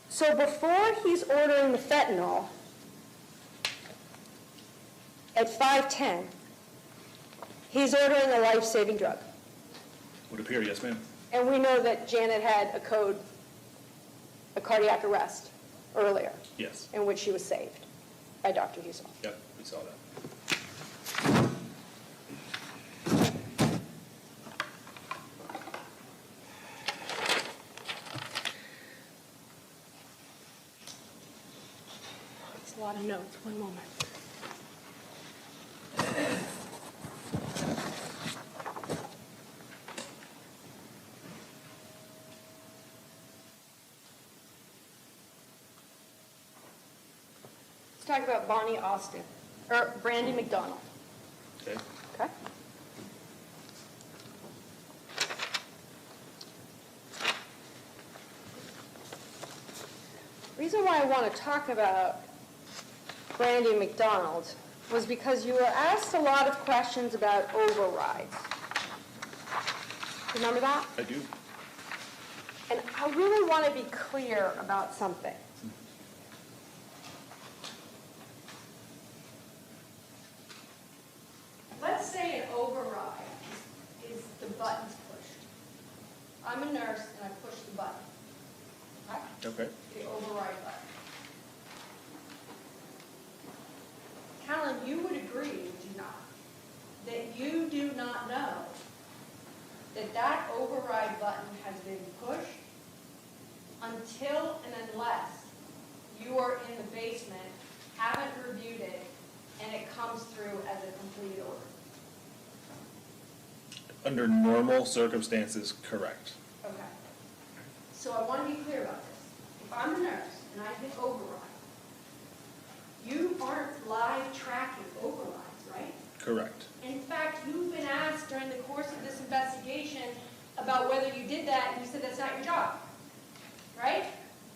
So before he's ordering the fentanyl at 510, he's ordering a life-saving drug. Would appear, yes, ma'am. And we know that Janet had a cardiac arrest earlier, Yes. in which she was saved by Dr. Husel. Yep, we saw that. It's a lot of notes. One moment. Let's talk about Bonnie Austin, or Brandy McDonald, Okay. okay? The reason why I want to talk about Brandy McDonald was because you were asked a lot of questions about overrides. Remember that? I do. And I really want to be clear about something. Let's say an override is the button's pushed. I'm a nurse and I push the button. Okay? Okay. The override button. Callan, you would agree, would you not, that you do not know that that override button has been pushed until and unless you are in the basement, haven't reviewed it, and it comes through as a complete order? Under normal circumstances, correct. Okay. So I want to be clear about this. If I'm a nurse and I hit override, you aren't live tracking overrides, right? Correct. In fact, you've been asked during the course of this investigation about whether you did that, and you said that's not your job, right?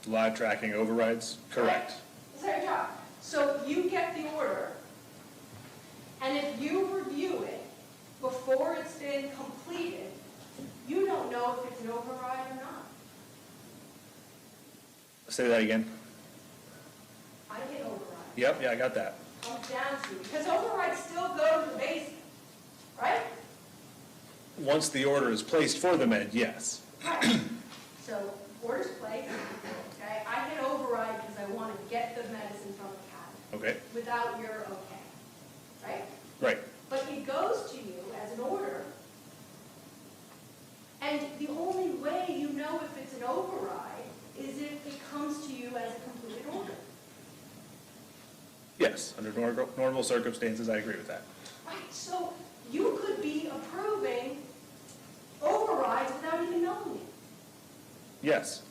Live tracking overrides, correct. It's not your job. So you get the order, and if you review it before it's been completed, you don't know if it's an override or not. Say that again. I hit override. Yep, yeah, I got that. Comes down to, because overrides still go to the basement, right? Once the order is placed for the med, yes. Right. So order's placed, okay? I hit override because I want to get the medicine from the cabinet Okay. without your okay, right? Right. But it goes to you as an order, and the only way you know if it's an override is if it comes to you as a complete order. Yes, under normal circumstances, I agree with that. Right, so you could be approving overrides without even knowing it. Yes.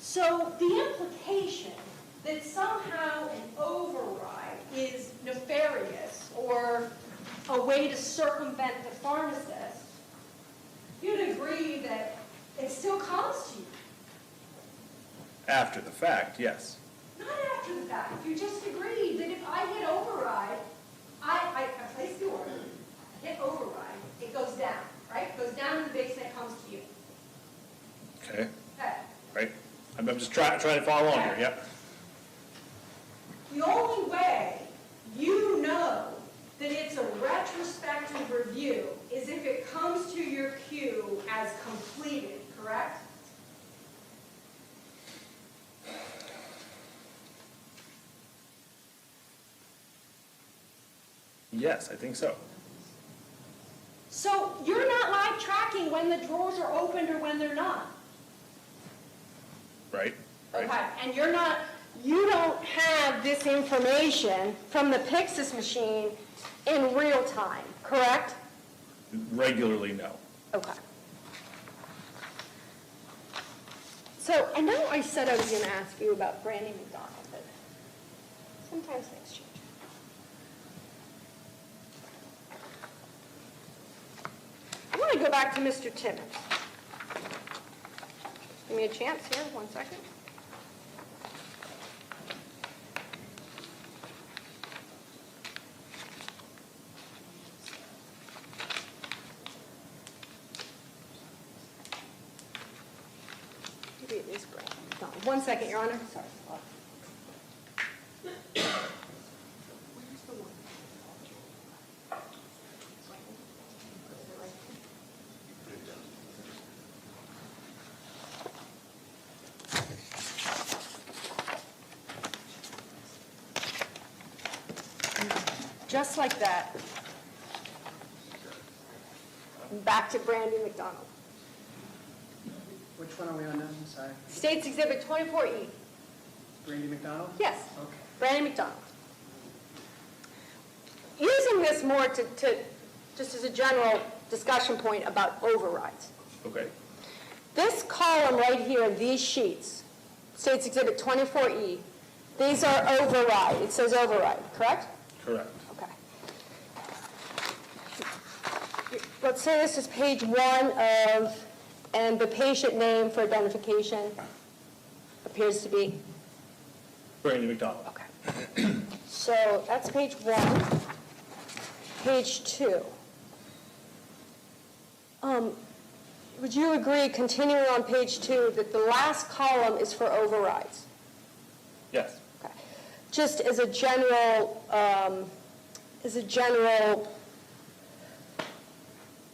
So the implication that somehow an override is nefarious or a way to circumvent the pharmacist, you'd agree that it still comes to you. After the fact, yes. Not after the fact. You just agreed that if I hit override, I place the order, I hit override, it goes down, right? It goes down in the basement, comes to you. Okay. Okay. Right. I'm just trying to follow along here, yep. The only way you know that it's a retrospective review is if it comes to your queue as completed, correct? Yes, I think so. So you're not live tracking when the drawers are opened or when they're not. Right? right? Okay, and you don't have this information from the Pixis machine in real time, correct? Regularly, no. Okay. So I know I said I was going to ask you about Brandy McDonald, but sometimes things change. I want to go back to Mr. Timmons. Give me a chance here, 1 second. Maybe it is Brandy McDonald. 1 second, Your Honor. Sorry. Where's the one? Just like that. Back to Brandy McDonald. Which one are we on now? I'm sorry. State's Exhibit 24E. Brandy McDonald? Yes, Okay. Brandy McDonald. Using this more to just as a general discussion point about overrides. Okay, This column right here, these sheets, State's Exhibit 24E, these are override. It says override, correct? correct. Okay. Let's say this is page 1 of, and the patient name for identification appears to be, Brandy McDonald. okay. So that's page 1. Page 2. Would you agree, continuing on page 2, that the last column is for overrides? Yes, Okay. Just as a general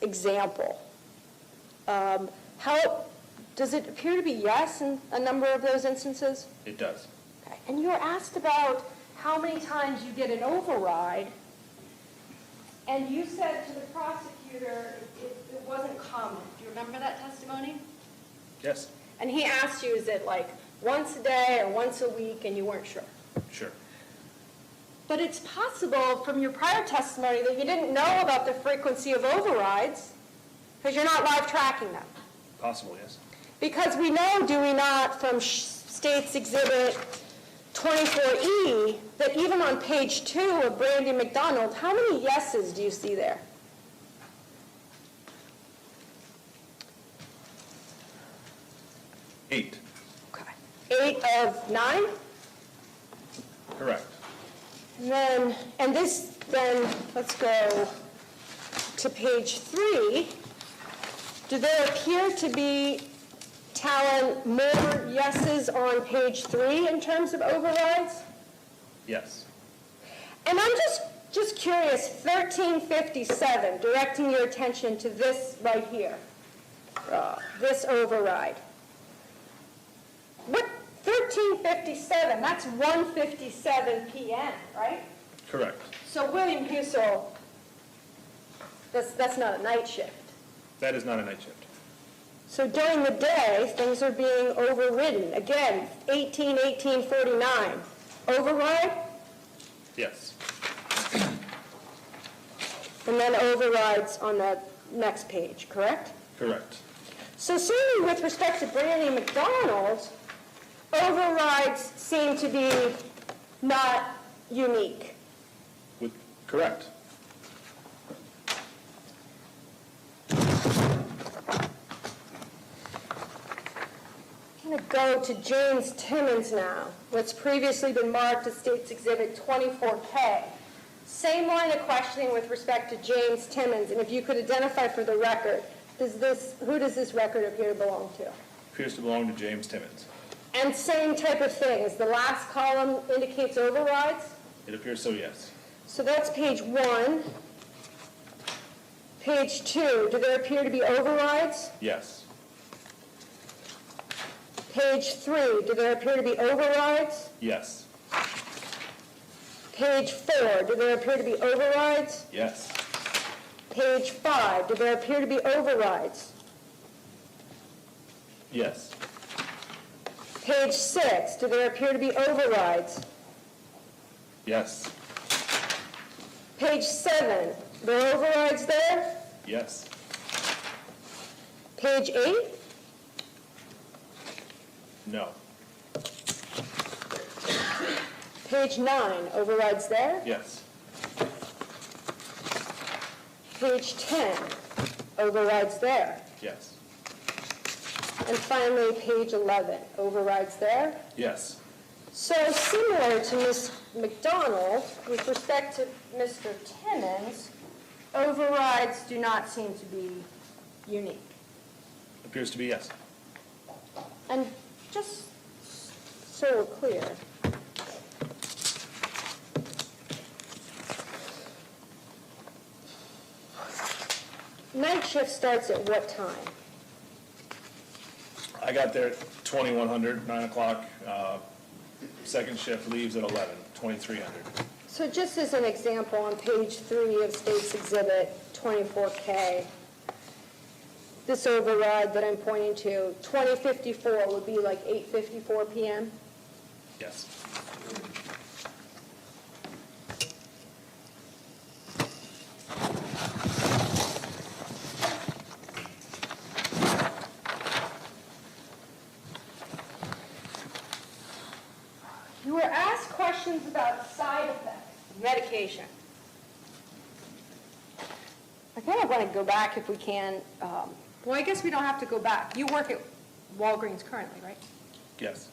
example, how does it appear to be yes in a number of those instances? it does. Okay. And you were asked about how many times you get an override, and you said to the prosecutor it wasn't common. Do you remember that testimony? Yes, And he asked you, is it like once a day or once a week, and you weren't sure? sure. But it's possible from your prior testimony that you didn't know about the frequency of overrides because you're not live tracking them. Possible, yes. Because we know, do we not, from State's Exhibit 24E, that even on page 2 of Brandy McDonald, how many yeses do you see there? Eight, Okay. 8 of 9? correct. And this, let's go to page 3. Do there appear to be, Talon, more yeses on page 3 in terms of overrides? Yes, And I'm just curious, 1357, directing your attention to this right here, this override. What, 1357, that's 1:57 p.m., right? correct. So William Husel, that's not a night shift. That is not a night shift. So during the day, things are being overridden. Again, 18:49. Override, Yes, and then overrides on the next page, correct? correct. So certainly with respect to Brandy McDonald, overrides seem to be not unique. Correct. I'm going to go to James Timmons now, what's previously been marked as State's Exhibit 24K. Same line of questioning with respect to James Timmons, and if you could identify for the record, who does this record appear to belong to? Appears to belong to James Timmons. And same type of thing, as the last column indicates overrides? It appears so, yes. So that's page 1. Page 2, do there appear to be overrides? Yes, Page 3, do there appear to be overrides? yes, Page 4, do there appear to be overrides? yes, Page 5, do there appear to be overrides? yes, Page 6, do there appear to be overrides? Yes. Page 7, there are overrides there? Yes. Page 8? No. Page 9, overrides there? Yes. Page 10, overrides there? Yes. And finally, page 11, overrides there? Yes. So similar to Ms. McDonald, with respect to Mr. Timmons, overrides do not seem to be unique. Appears to be yes. And just so we're clear, night shift starts at what time? I got there at 2100, 9 o'clock. Second shift leaves at 11, 2300. So just as an example, on page 3 of State's Exhibit 24K, this override that I'm pointing to, 2054 would be like 8:54 p.m.? Yes. You were asked questions about side effects of medication. I kind of want to go back if we can. Well, I guess we don't have to go back. You work at Walgreens currently, right? Yes.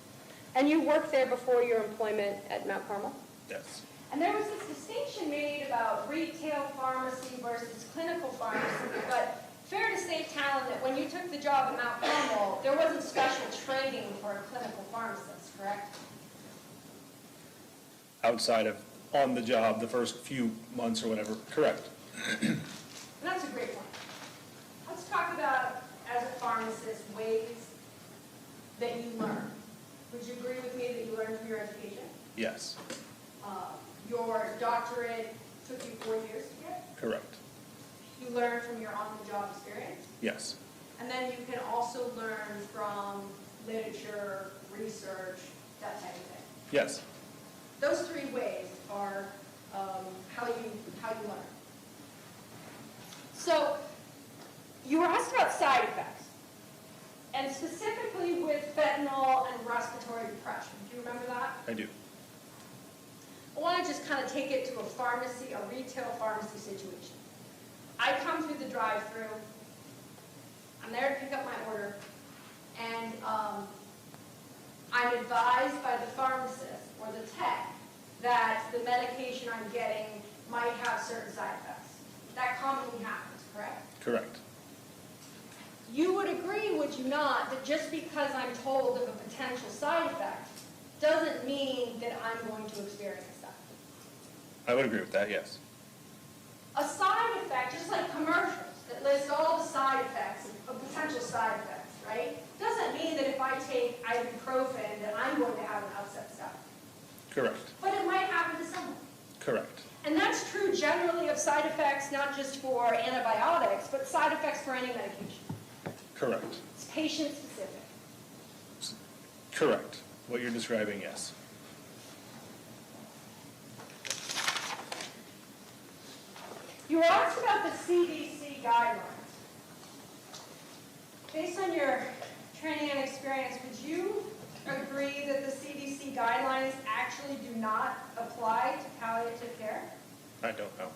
And you worked there before your employment at Mount Carmel? Yes. And there was this distinction made about retail pharmacy versus clinical pharmacy, but fair to say, Talon, that when you took the job at Mount Carmel, there wasn't special training for a clinical pharmacist, correct? Outside of on the job the first few months or whatever. Correct. And that's a great point. Let's talk about, as a pharmacist, ways that you learn. Would you agree with me that you learned through your education? Yes. Your doctorate took you 4 years to get? Correct. You learned from your on-the-job experience? Yes. And then you can also learn from literature, research, that type of thing. Yes. Those 3 ways are how you learn. So you were asked about side effects, and specifically with fentanyl and respiratory depression. Do you remember that? I do. I want to just kind of take it to a retail pharmacy situation. I come through the drive-thru. I'm there to pick up my order, and I'm advised by the pharmacist or the tech that the medication I'm getting might have certain side effects. That commonly happens, correct? Correct. You would agree, would you not, that just because I'm told of a potential side effect doesn't mean that I'm going to experience that? I would agree with that, yes. A side effect, just like commercials that list all the side effects of potential side effects, right? Doesn't mean that if I take ibuprofen that I'm going to have an upset stomach. Correct. But it might happen to someone. Correct. And that's true generally of side effects, not just for antibiotics, but side effects for any medication. Correct. It's patient specific. Correct. What you're describing, yes. You were asked about the CDC guidelines. Based on your training and experience, would you agree that the CDC guidelines actually do not apply to palliative care? I don't know.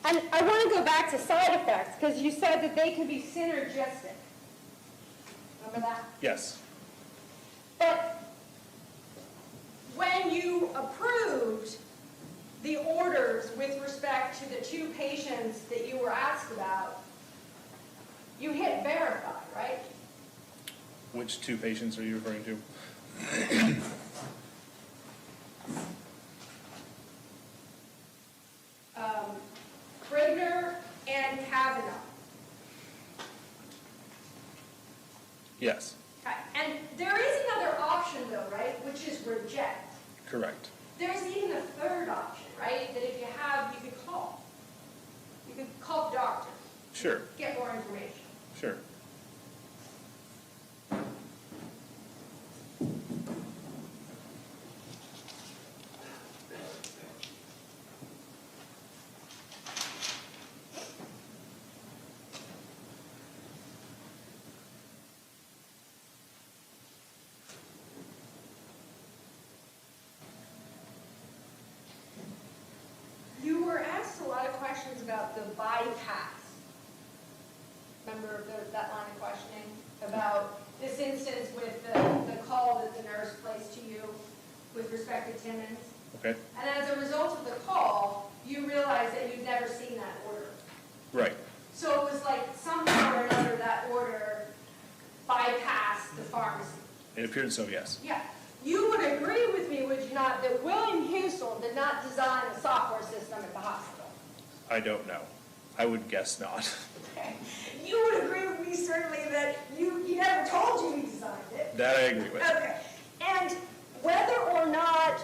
And I want to go back to side effects, because you said that they can be synergistic. Remember that? Yes. But when you approved the orders with respect to the 2 patients that you were asked about, you hit verify, right? Which 2 patients are you referring to? Brigner and Kavanaugh. Yes. Okay. And there is another option though, right, which is reject. Correct. There's even a third option, right, that if you have, you could you call the doctor, Sure, get more information. sure. You were asked a lot of questions about the bypass. Remember that line of questioning about this instance with the call that the nurse placed to you with respect to Timmons? Okay, And as a result of the call, you realized that you'd never seen that order. right. So it was like somehow or another that order bypassed the pharmacy. It appeared so, yes. Yeah. You would agree with me, would you not, that William Husel did not design a software system at the hospital? I don't know. I would guess not. Okay. You would agree with me certainly that he never told you he designed it. That I agree with. Okay. And whether or not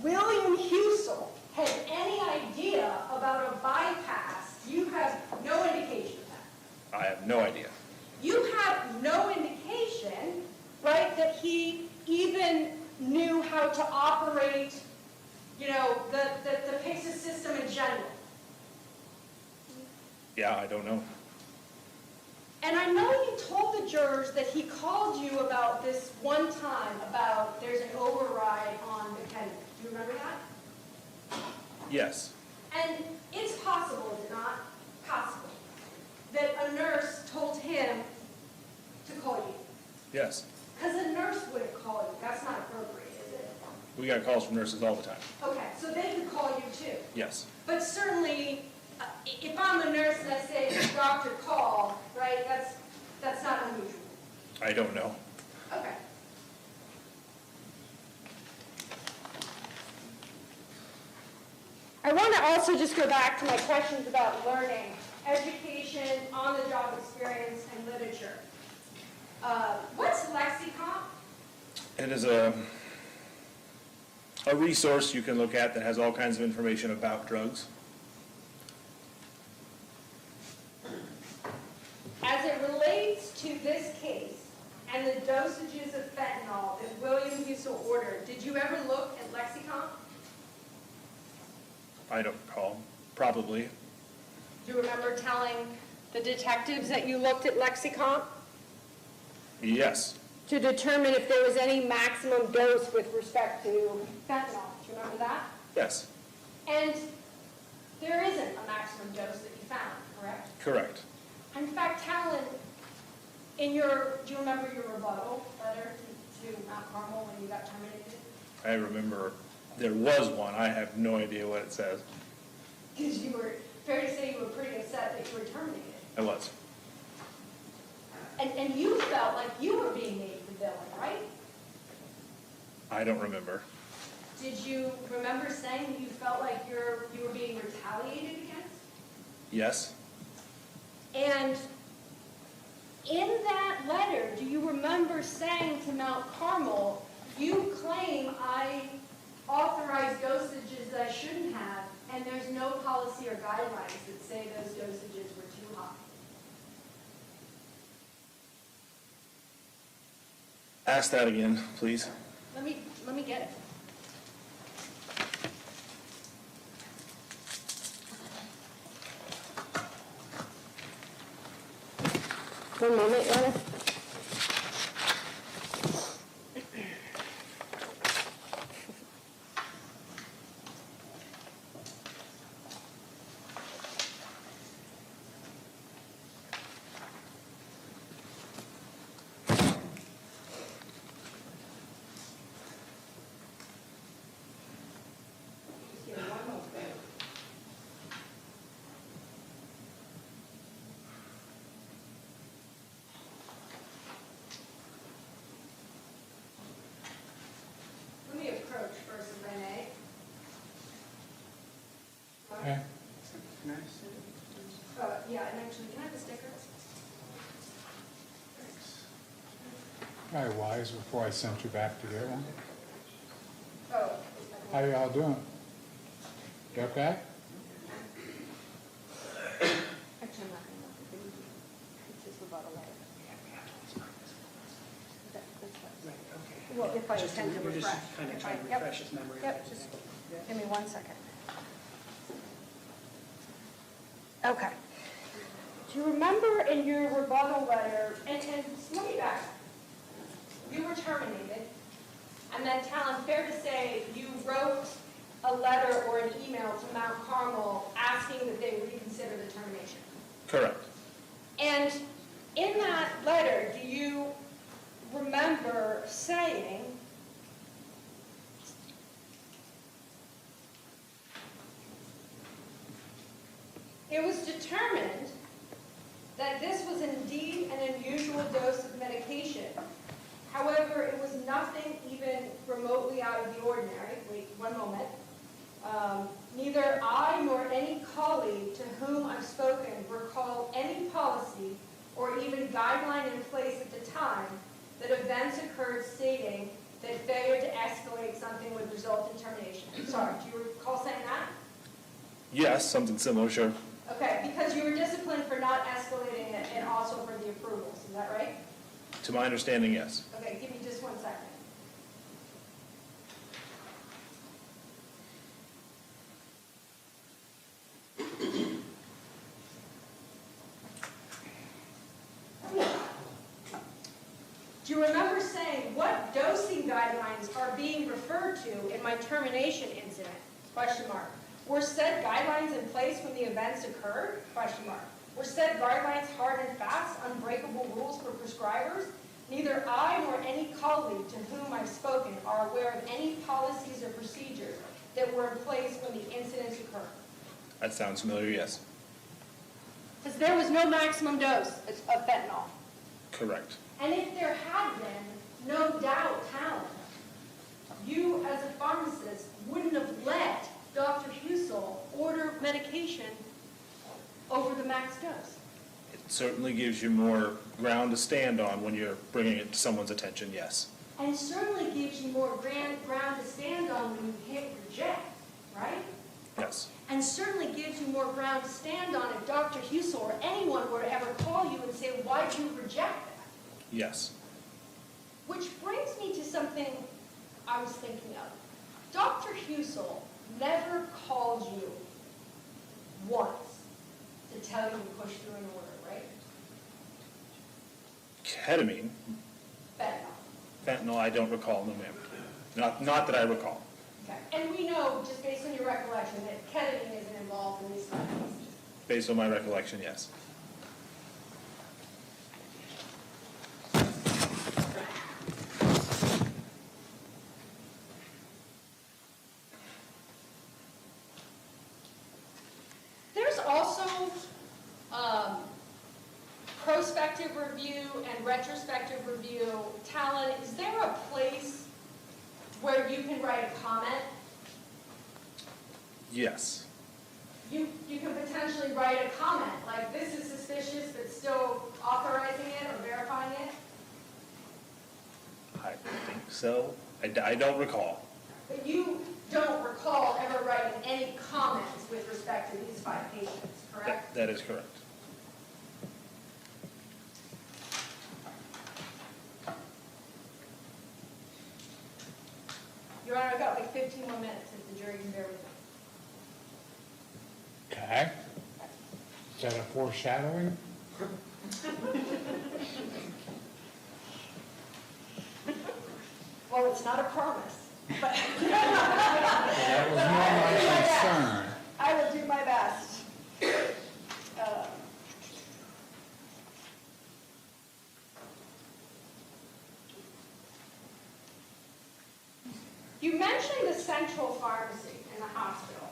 William Husel had any idea about a bypass, you have no indication of that. I have no idea. You have no indication, right, that he even knew how to operate, you know, the Pixis system in general. Yeah, I don't know. And I know you told the jurors that he called you about this one time about there's an override on McKenna. Do you remember that? Yes, And it's possible, is it not? Possible. That a nurse told him to call you. yes. Because a nurse wouldn't call you. That's not appropriate, is it? We got calls from nurses all the time. Okay, so they could call you too. Yes, But certainly, if I'm a nurse and I say, doctor, call, right, that's not unusual. I don't know. Okay. I want to also just go back to my questions about learning, education, on-the-job experience, and literature. What's Lexicomp? It is a resource you can look at that has all kinds of information about drugs. As it relates to this case and the dosages of fentanyl that William Husel ordered, did you ever look at Lexicomp? I don't recall. Probably. Do you remember telling the detectives that you looked at Lexicomp Yes, to determine if there was any maximum dose with respect to fentanyl? Do you remember that? yes, And there isn't a maximum dose that you found, correct? correct. In fact, Talon, do you remember your rebuttal letter to Mount Carmel when you got terminated? I remember there was one. I have no idea what it says. Because fair to say you were pretty upset that you were terminated. I was. And you felt like you were being made the villain, right? I don't remember. Did you remember saying that you felt like you were being retaliated against? Yes, And in that letter, do you remember saying to Mount Carmel, you claim I authorized dosages that I shouldn't have, and there's no policy or guidelines that say those dosages were too high? ask that again, please. Let me get it. One moment, Your Honor. Just give me one moment. Let me approach first, if I may. Okay. Can I see it, please? Yeah, and actually, can I have a sticker? Thanks. Probably wise before I sent you back to get one. Oh. How y'all doing? You okay? Well, if I Just intend to you're refresh. just kind of If trying I- to yep, refresh his memory. Yep, just give me 1 second. Okay. Do you remember in your rebuttal letter, and let me back, you were terminated, and then Talon, fair to say, you wrote a letter or an email to Mount Carmel asking that they reconsider the termination. Correct. And in that letter, do you remember saying, it was determined that this was indeed an unusual dose of medication. However, it was nothing even remotely out of the ordinary. Wait, one moment. Neither I nor any colleague to whom I've spoken recall any policy or even guideline in place at the time that events occurred stating that failure to escalate something would result in termination. Sorry, do you recall saying that? Yes, something similar, sure. Okay, because you were disciplined for not escalating it and also for the approvals, is that right? To my understanding, yes. Okay, give me just 1 second. Do you remember saying what dosing guidelines are being referred to in my termination incident? Question mark. Were said guidelines in place when the events occurred? Question mark. Were said guidelines hard and fast, unbreakable rules for prescribers? Neither I nor any colleague to whom I've spoken are aware of any policies or procedures that were in place when the incidents occurred. That sounds familiar, yes. Because there was no maximum dose of fentanyl. Correct. And if there had been, no doubt, Talon, you as a pharmacist wouldn't have let Dr. Husel order medication over the max dose. It certainly gives you more ground to stand on when you're bringing it to someone's attention, yes. And certainly gives you more ground to stand on when you hit reject, right? Yes. And certainly gives you more ground to stand on if Dr. Husel or anyone were to ever call you and say, why'd you reject that? Yes. Which brings me to something I was thinking of. Dr. Husel never called you once to tell you to push through an order, right? Ketamine, Fentanyl. fentanyl, I don't recall, no ma'am. Not that I recall. Okay. And we know, just based on your recollection, that ketamine isn't involved in these cases. Based on my recollection, yes. There's also prospective review and retrospective review. Talon, is there a place where you can write a comment? Yes. You can potentially write a comment, like this is suspicious, but still authorizing it or verifying it? I think so. I don't recall. But you don't recall ever writing any comments with respect to these 5 patients, correct? That is correct. Your Honor, I've got like 15 more minutes if the jury can bear with me. Okay. Is that a foreshadowing? Well, it's not a promise, but That was more my concern. I will do my best. You mentioned the central pharmacy in the hospital.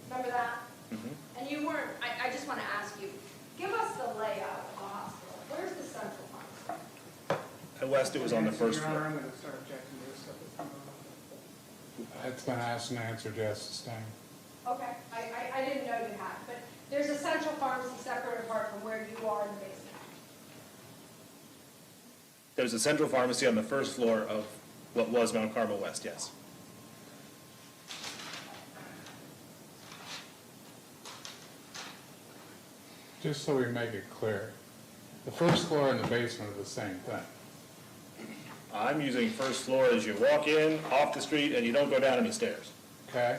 Remember that? Mm-hmm. And you weren't, I just want to ask you, give us the layout of the hospital. Where's the central pharmacy? At West, it was on the first Your Honor, floor. I'm going to start objecting to this stuff. It's not- It's been asked and answered, yes, sustained. Okay, I didn't know you had, but there's a central pharmacy separate apart from where you are in the basement. There's a central pharmacy on the first floor of what was Mount Carmel West, yes. Just so we make it clear, the first floor and the basement are the same thing. I'm using first floor as you walk in, off the street, and you don't go down any stairs. Okay?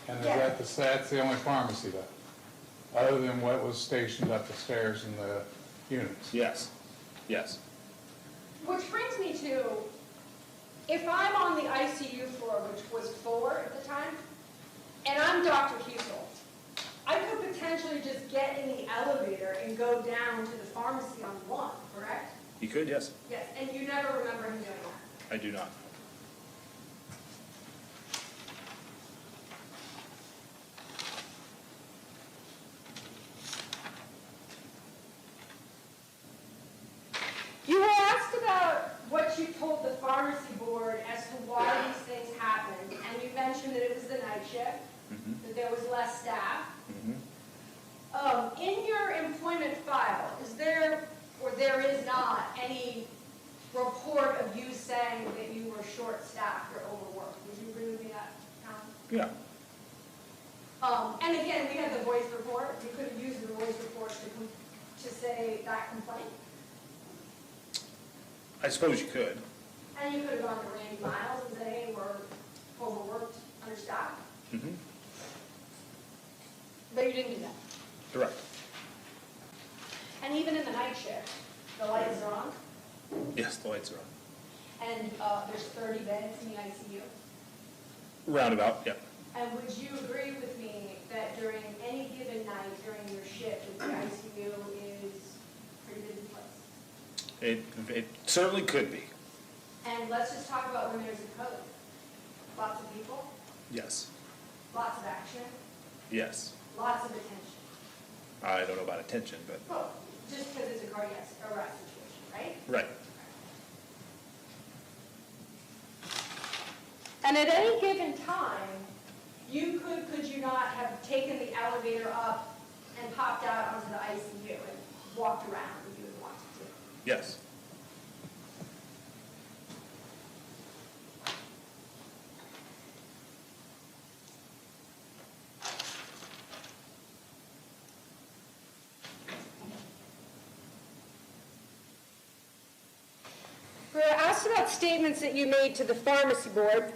And is that's the only pharmacy though? Other than what was stationed up the stairs in the units? Yes, yes. Which brings me to, if I'm on the ICU floor, which was 4 at the time, and I'm Dr. Husel, I could potentially just get in the elevator and go down to the pharmacy on 1, correct? You could, yes. Yes, and you never remember him doing that? I do not. You were asked about what you told the pharmacy board as to why these things happened, and you mentioned that it was the night shift, that there was less staff. In your employment file, is there, or there is not, any report of you saying that you were short-staffed or overworked? Would you agree with me that, Tom? Yeah. And again, we had the voice report. You could have used the voice report to say that complaint. I suppose you could. And you could have gone to Randy Miles and said, hey, we're overworked, understaffed. Mm-hmm. But you didn't do that. Correct. And even in the night shift, the lights are on, Yes, the lights are on. and there's 30 beds in the ICU. Roundabout, yeah. And would you agree with me that during any given night during your shift, that the ICU is a pretty busy place? It certainly could be. And let's just talk about when there's a code. Lots of people, Yes. lots of action, Yes. lots of attention. I don't know about attention, but Well, just because it's a cardiac arrest situation, right? right. And at any given time, you could you not have taken the elevator up and popped out onto the ICU and walked around if you had wanted to? Yes. We were asked about statements that you made to the pharmacy board.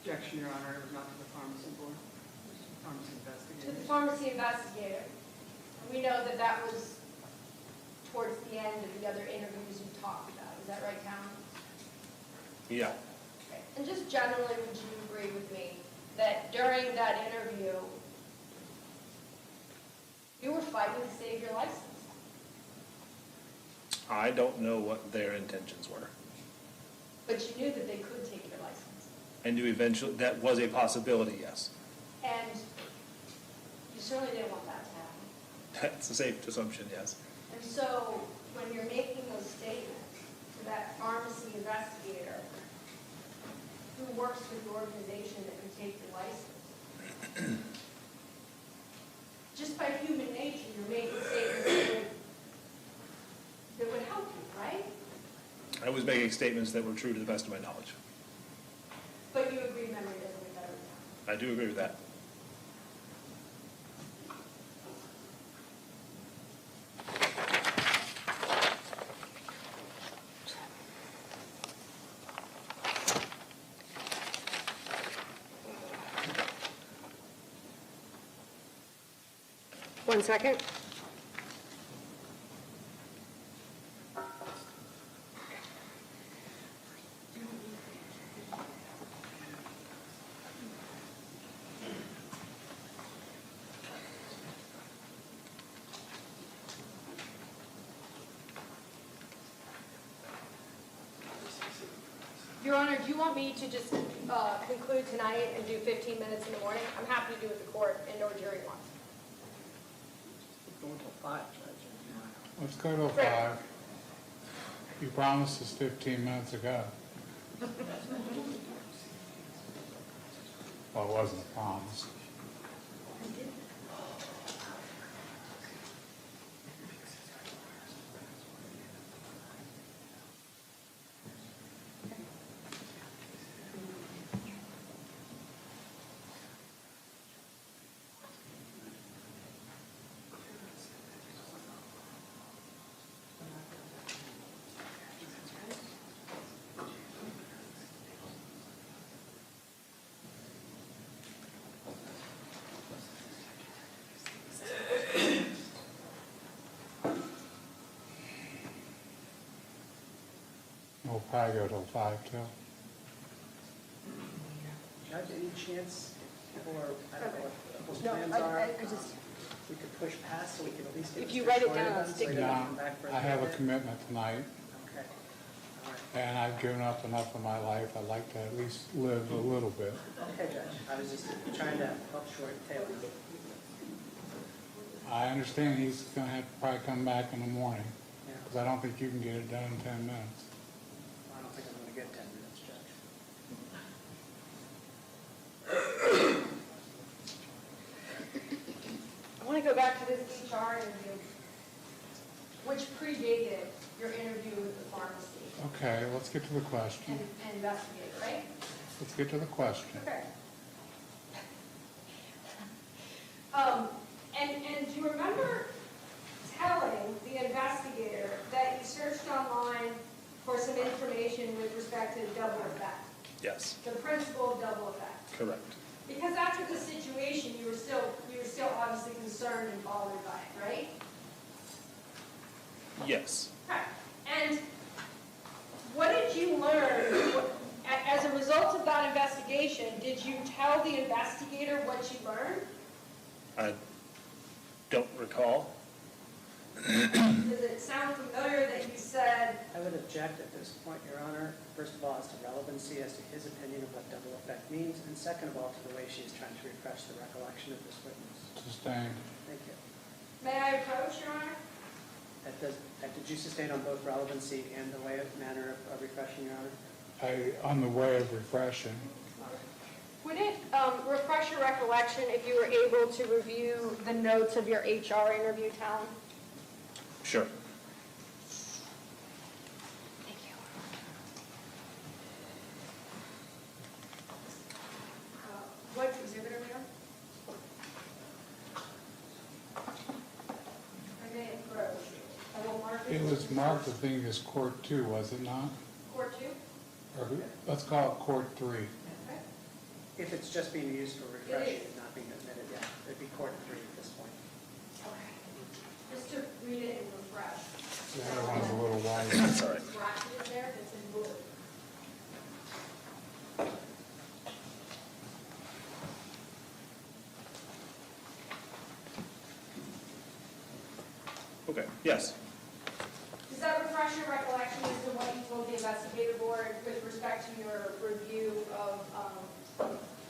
Objection, Your Honor, it was not to the pharmacy board, it was the pharmacy To investigator. the pharmacy investigator. And we know that that was towards the end of the other interviews you talked about. Is that right, Talon? Yeah. Okay. And just generally, would you agree with me that during that interview, you were fighting to save your license? I don't know what their intentions were. But you knew that they could take your license. I knew eventually that was a possibility, yes. And you certainly didn't want that to happen. That's a safe assumption, yes. And so when you're making those statements to that pharmacy investigator who works with the organization that would take your license, just by human nature, you're making statements that would help you, right? I was making statements that were true to the best of my knowledge. But you agree memory doesn't get better with I do agree with that. One second. Your Honor, do you want me to just conclude tonight and do 15 minutes in the morning? I'm happy to do what the court and or jury wants. Go until 5, Judge. Let's go to 5. You promised us 15 minutes ago. Well, it wasn't a promise. We'll probably go till 5 too. Judge, any chance, or, I don't know what those No, plans I are, just, we could push past so we can at least get If Mr. you write it Schroyer down, I'll done, stick so it he No, doesn't come back for I have a bit? commitment tonight, Okay, all right. and I've given up enough of my life. I'd like to at least live a little bit. Okay, Judge, I was just trying to help short Taylor. I understand he's gonna have to probably come back in the morning, Yeah, because I don't think you can get it done in 10 minutes. I don't think I'm gonna get 10 minutes, Judge. I want to go back to this HR interview, which predated your interview with the pharmacy Okay, let's get to the question. and investigator, right? Let's get to the question. Okay. And do you remember telling the investigator that you searched online for some information with respect to double effect, Yes, the principle of double effect? correct. Because after the situation, you were still obviously concerned and bothered by it, right? Yes. Right. And what did you learn as a result of that investigation? Did you tell the investigator what you learned? I don't recall. Does it sound familiar that you said, I would object at this point, Your Honor, first of all, as to relevancy, as to his opinion of what double effect means, and second of all, to the way she's trying to refresh the recollection of this witness. Sustained. Thank you. may I approach, Your Honor? Did you sustain on both relevancy and the way of manner of refreshing, Your Honor? On the way of refreshing, Would it refresh your recollection if you were able to review the notes of your HR interview, Talon? Sure. Thank you. What exhibit are we on? I may approach. I will mark it. it was marked as being as court 2, was it not? Court 2? Let's call it court 3. Okay. If it's just being used for refreshing, is. it's not being admitted yet. It'd be court 3 at this point. Okay. Just to read it and refresh. The other one's a little wider. That's all right. Bracket in there that's in blue. Okay, yes. Does that refresh your recollection as to what you told the investigative board with respect to your review of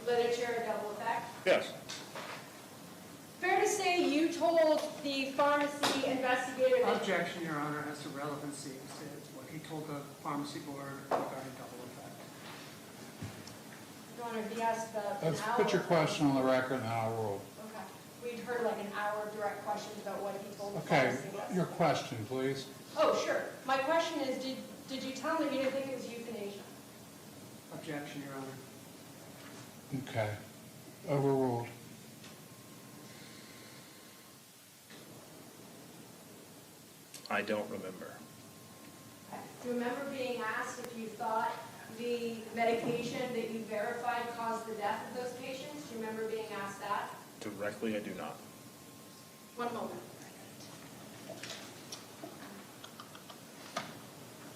literature, double effect? Yes. Fair to say you told the pharmacy investigator that... Objection, Your Honor, as to relevancy, is what he told the pharmacy board regarding double effect. Your Honor, he asked an Let's hour... put your question on the record and then I'll rule. Okay. We'd heard like an hour of direct questions about what he told the Okay, pharmacy. your question, please. Oh, sure. My question is, did you tell him that you didn't think it was euthanasia? Objection, Your Honor. Okay. Overruled. I don't remember. Do you remember being asked if you thought the medication that you verified caused the death of those patients? Do you remember being asked that? Directly, I do not. One moment.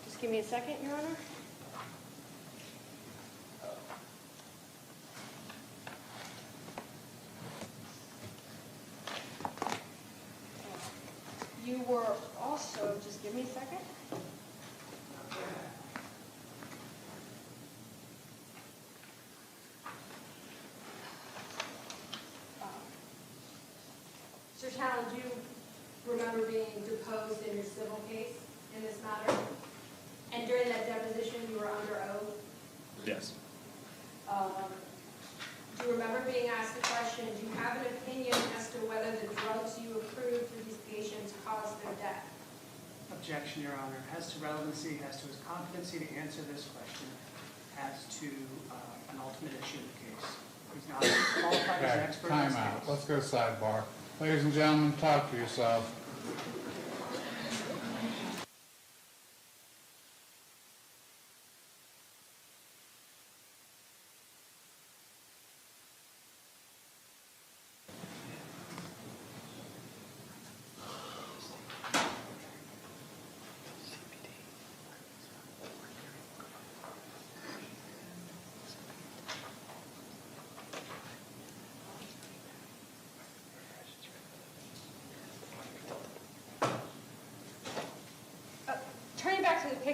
Just give me a second, Your Honor. You were also, just give me a second. Sir Talon, do you remember being deposed in your civil case in this matter? And during that deposition, you were under oath? Yes. Do you remember being asked the question, do you have an opinion as to whether the drugs you approved for these patients caused their death? Objection, Your Honor. As to relevancy, as to his competency to answer this question, as to an ultimate issue in the case. He's not qualified as an Okay, expert in time this out. case. Let's go sidebar. Ladies and gentlemen, talk to yourself.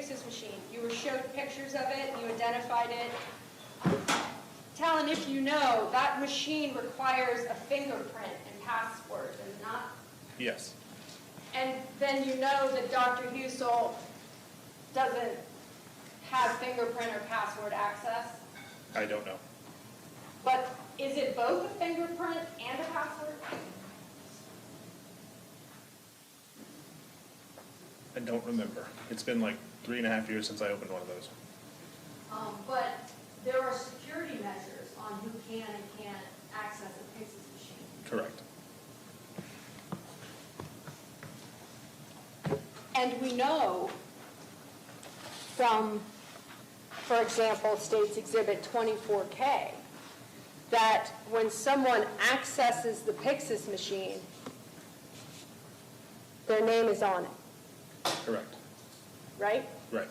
Pixis machine. You were showed pictures of it, you identified it. Talon, if you know, that machine requires a fingerprint and password, does it not? Yes, And then you know that Dr. Husel doesn't have fingerprint or password access? I don't know. But is it both a fingerprint and a password? I don't remember. It's been like 3.5 years since I opened one of those. But there are security measures on who can and can't access a Pixis machine. Correct. And we know from, for example, State's Exhibit 24K, that when someone accesses the Pixis machine, their name is on it, Correct. right? Right.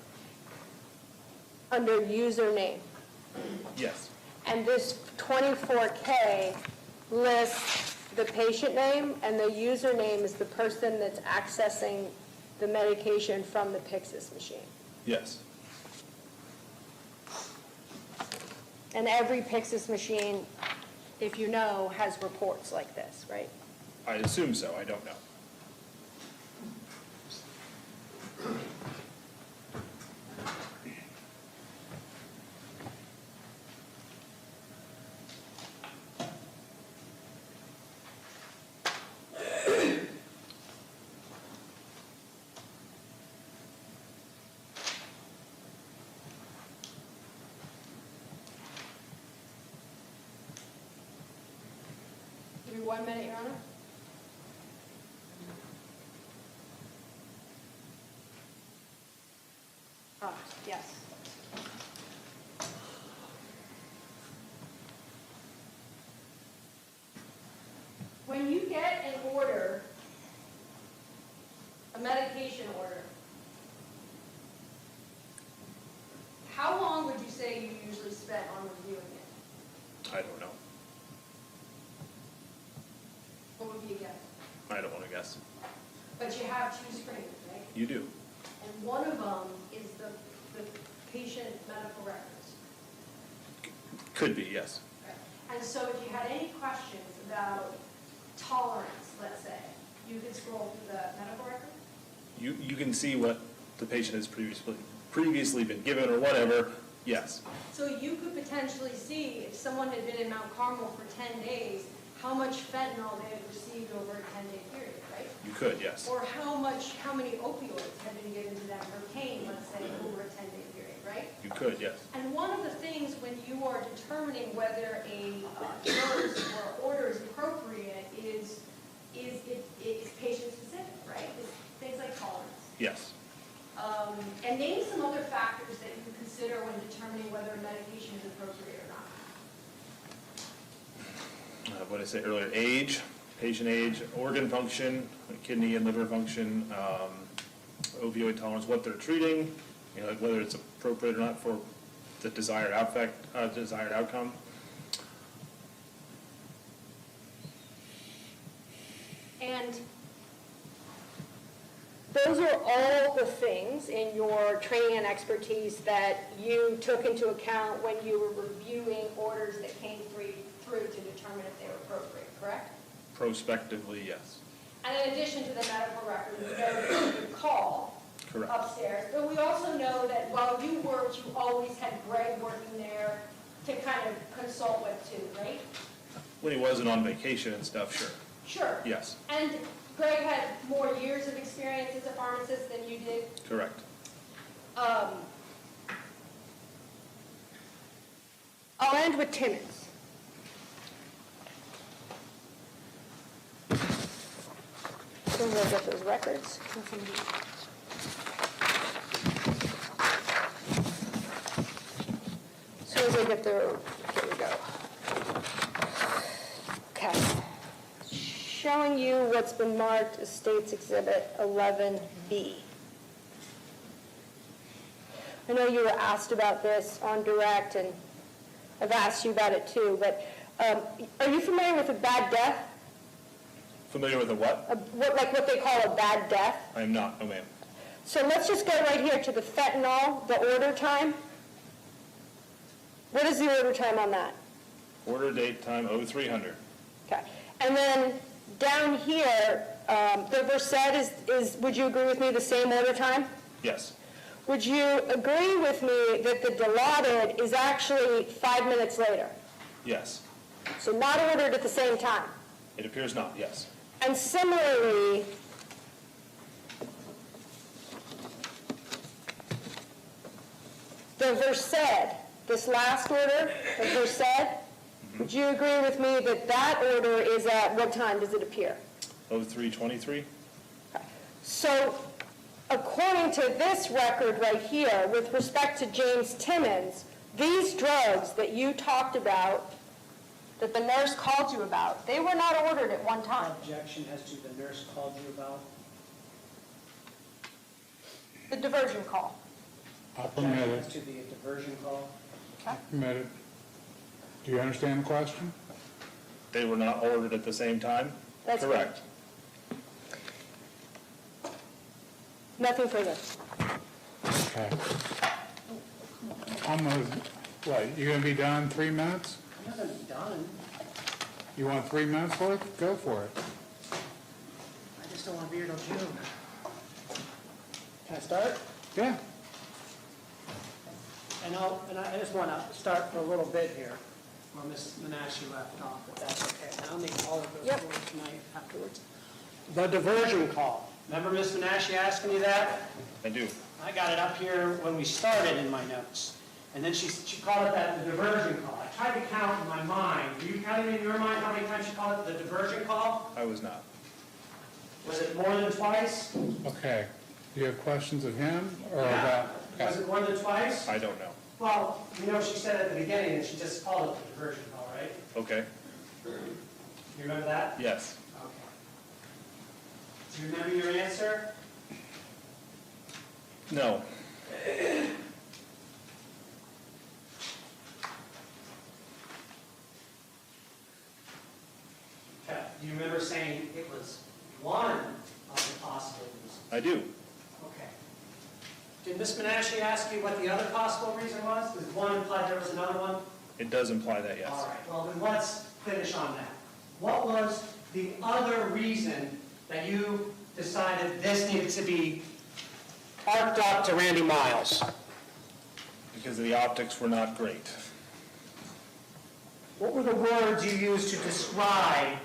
Under username. Yes. And this 24K lists the patient name, and the username is the person that's accessing the medication from the Pixis machine. Yes. And every Pixis machine, if you know, has reports like this, right? I assume so. I don't know. Give me 1 minute, Your Honor. Yes. When you get an order, a medication order, how long would you say you usually spent on reviewing it? I don't know. What would be a guess? I don't want to guess. But you have 2 screens, right? You do. And one of them is the patient medical records. Could be, yes. And so if you had any questions about tolerance, let's say, you could scroll through the medical record? You can see what the patient has previously been given or whatever, yes. So you could potentially see if someone had been in Mount Carmel for 10 days, how much fentanyl they had received over a 10-day period, right? You could, yes. Or how many opioids had been given to them, or pain, let's say, over a 10-day period, right? You could, yes. And one of the things when you are determining whether a dose or order is appropriate is patient-specific, right? It's things like tolerance. Yes. And name some other factors that you can consider when determining whether a medication is appropriate or not. What did I say earlier? Age, patient age, organ function, like kidney and liver function, opioid tolerance, what they're treating, like whether it's appropriate or not for the desired outcome. And those are all the things in your training and expertise that you took into account when you were reviewing orders that came through to determine if they were appropriate, correct? Prospectively, yes. And in addition to the medical record, we know that you could call Correct. upstairs. But we also know that while you worked, you always had Greg working there to kind of consult with too, right? When he wasn't on vacation and stuff, sure. Sure. Yes, And Greg had more years of experience as a pharmacist than you did. correct. I'll end with Timmons. So we'll get those records. As soon as I get the, here we go. Okay. Showing you what's been marked as State's Exhibit 11B. I know you were asked about this on direct, and I've asked you about it too, but are you familiar with a bad death? Familiar with a what? What they call a bad death? I am not, no ma'am. So let's just go right here to the fentanyl, the order time. What is the order time on that? Order date time 0300. Okay. And then down here, the Versed is, would you agree with me, the same order time? Yes, Would you agree with me that the dilaudid is actually 5 minutes later? yes. So not ordered at the same time? It appears not, yes. And similarly, the Versed, this last order, the Versed, would you agree with me that that order is at what time does it appear? 0323? So according to this record right here, with respect to James Timmons, these drugs that you talked about, that the nurse called you about, they were not ordered at one time. Objection as to the nurse called you about. The diversion call. I'll permit Objection as it. to the diversion call. Permit it. Do you understand the question? They were not ordered at the same time? That's Correct. Nothing further. Okay. Almost, what, you gonna be done in 3 minutes? I haven't done. You want 3 minutes for it? Go for it. I just don't want to be here till June. Can I start? Yeah. And I just want to start for a little bit here, where Mrs. Menashe left off, if that's okay. And I'll make all of those Yep. points tonight afterwards. The diversion call. Remember Ms. Menashe asking me that? I do. I got it up here when we started in my notes. And then she called it that, the diversion call. I tried to count in my mind. Were you counting in your mind how many times she called it the diversion call? I was not. Was it more than twice? Okay. Do you have questions of him or Yeah. about? Was it more than twice? I don't know. Well, you know, she said at the beginning that she just called it the diversion call, right? Okay. You remember that? Yes. Okay. Do you remember your answer? No. Okay. Do you remember saying it was one of the possible reasons? I do. Okay. Did Ms. Menashe ask you what the other possible reason was? Does one imply there was another one? It does imply that, yes. All right, well, then let's finish on that. What was the other reason that you decided this needed to be arced up to Randy Miles? Because the optics were not great. What were the words you used to describe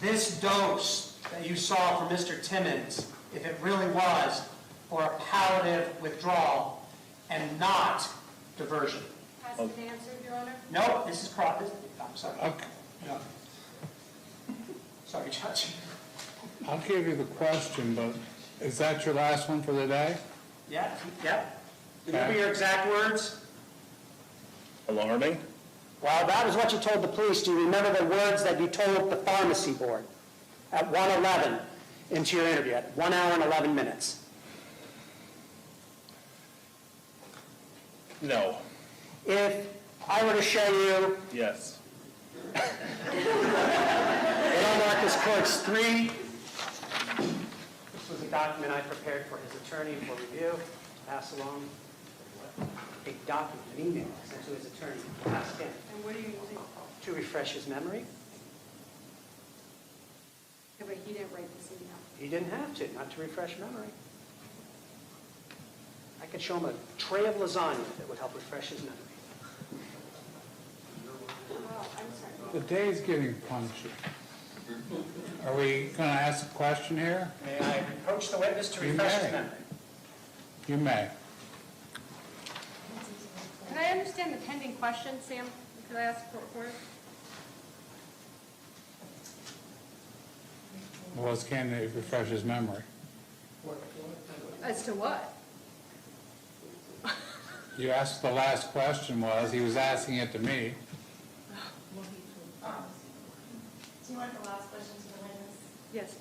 this dose that you saw from Mr. Timmons, if it really was for a palliative withdrawal and not diversion? Has been answered, Your Honor? No, this is proper. I'm sorry. Okay. No. Sorry, Judge. I'll give you the question, but is that your last one for the day? Yeah, yep. Remember Okay. your exact words? Alarming? Well, that was what you told the police. Do you remember the words that you told the pharmacy board at 1:11 into your interview, at 1 hour and 11 minutes? No. If I were to show you Yes. Earl Marcus Courts 3, this was a document I prepared for his attorney for review, to pass along. A document, an email sent to his attorney, to ask him And what are you using? to refresh his memory. Yeah, but he didn't write this email. He didn't have to, not to refresh memory. I could show him a tray of lasagna that would help refresh his memory. Oh, I'm sorry. The day's getting punchy. Are we gonna ask a question here? May I approach the witness to You refresh his may. memory? You may. Can I understand the pending question, Sam? Could I ask for it? Was can it refresh his memory? As to what? You asked, the last question was, he was asking it to me. Do you want the last question to the witness? Yes.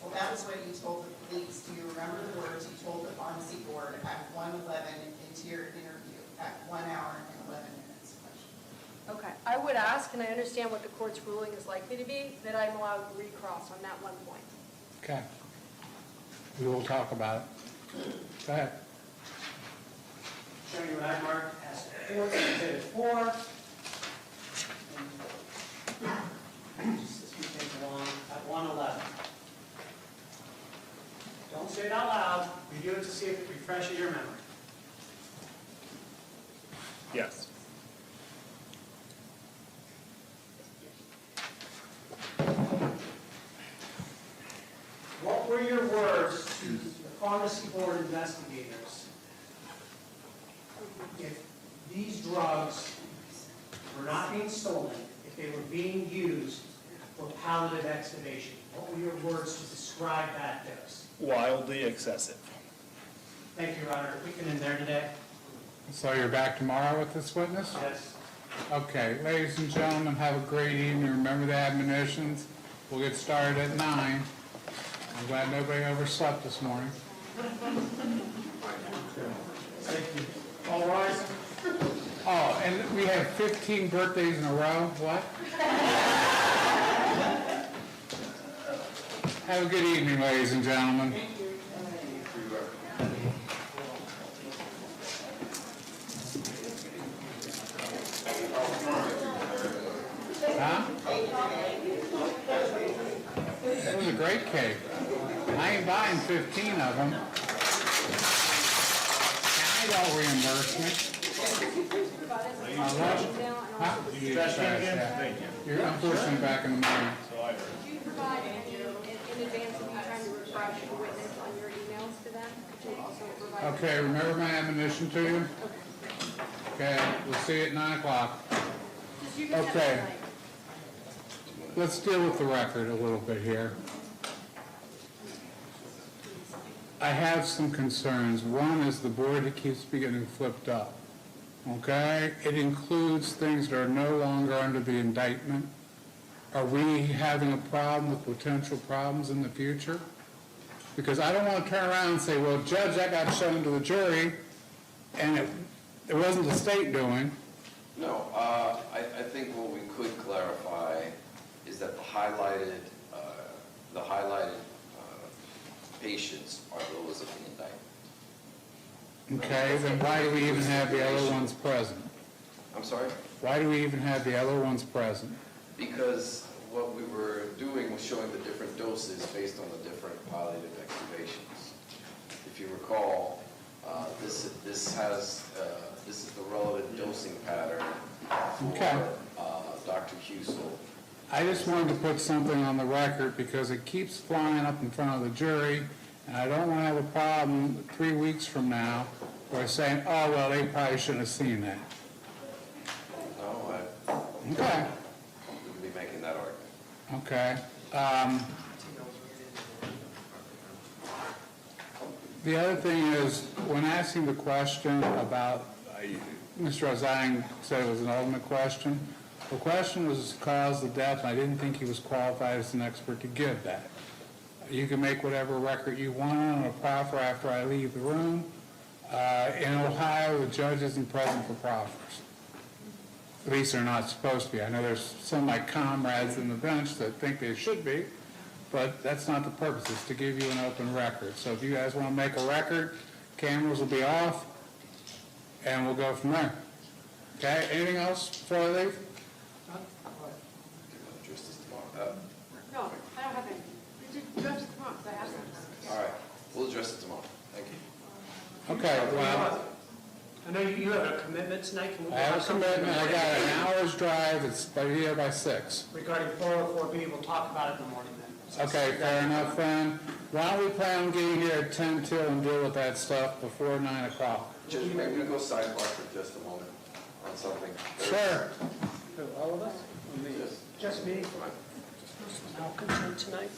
Well, that was what you told the police. Do you remember the words you told the pharmacy board at 1:11 into your interview at 1 hour and 11 minutes? Okay, I would ask, and I understand what the court's ruling is likely to be, that I'm allowed to recross on that one point. Okay. We will talk about it. Go ahead. Showing you what I marked as Exhibit 4. This one takes long, at 111. Don't say it out loud, review it to see if it refreshes your memory. Yes. What were your words to the pharmacy board investigators if these drugs were not being stolen, if they were being used for palliative extubation? What were your words to describe that dose? Wildly excessive. Thank you, Your Honor. We can end there today. So you're back tomorrow with this witness? Yes. Okay, ladies and gentlemen, have a great evening. Remember the admonitions. We'll get started at 9. I'm glad nobody overslept this morning. Thank you. All rise. Oh, and we have 15 birthdays in a row. What? Have a good evening, ladies and gentlemen. Huh? It was a great cake. I ain't buying 15 of them. County don't reimburse me. Huh? You're unfortunately back in the morning. Did you provide any, in advance of you trying to refresh the witness on your emails to them? Could you also provide? Okay, remember my admonition to you? Okay, we'll see you at 9 o'clock. Just you can have it Okay. tonight. Let's deal with the record a little bit here. I have some concerns. One is the board that keeps getting flipped up. Okay? It includes things that are no longer under the indictment. Are we having a problem with potential problems in the future? Because I don't want to turn around and say, well, Judge, that got shown to the jury, and it wasn't the state doing. No, I think what we could clarify is that the highlighted patients are those of the indictment. Okay, then why do we even have the other ones present? I'm sorry? Why do we even have the other ones present? Because what we were doing was showing the different doses based on the different palliative extubations. If you recall, this is the relevant dosing pattern Okay. for Dr. Husel. I just wanted to put something on the record because it keeps flying up in front of the jury, and I don't want to have a problem 3 weeks from now where saying, oh, well, they probably shouldn't have seen that. No, Okay. we would be making that argument. Okay. The other thing is, when asking the question about, Mr. Ozang said it was an ultimate question. The question was cause of death, and I didn't think he was qualified as an expert to give that. You can make whatever record you want on a proffer after I leave the room. In Ohio, the judge isn't present for proffers. At least they're not supposed to be. I know there's some of my comrades in the bench that think they should be, but that's not the purpose. It's to give you an open record. So if you guys want to make a record, cameras will be off, and we'll go from there. Okay, anything else before I leave? No, I don't have any. Did you address it tomorrow? Because I asked them. All right, we'll address it tomorrow. Thank you. Okay, well, I know you have a commitment tonight. Can we I have a something commitment. I got an hour's drive. It's by here by 6. regarding 404B? We'll talk about it in the morning then. Okay, fair enough, then. Why don't we plan on getting here at 10 till and deal with that stuff before 9 o'clock? Just maybe we go sidebar for just a moment on something. Sure. Who, all of us? Yes. Just me? Fine. Malcolm tonight?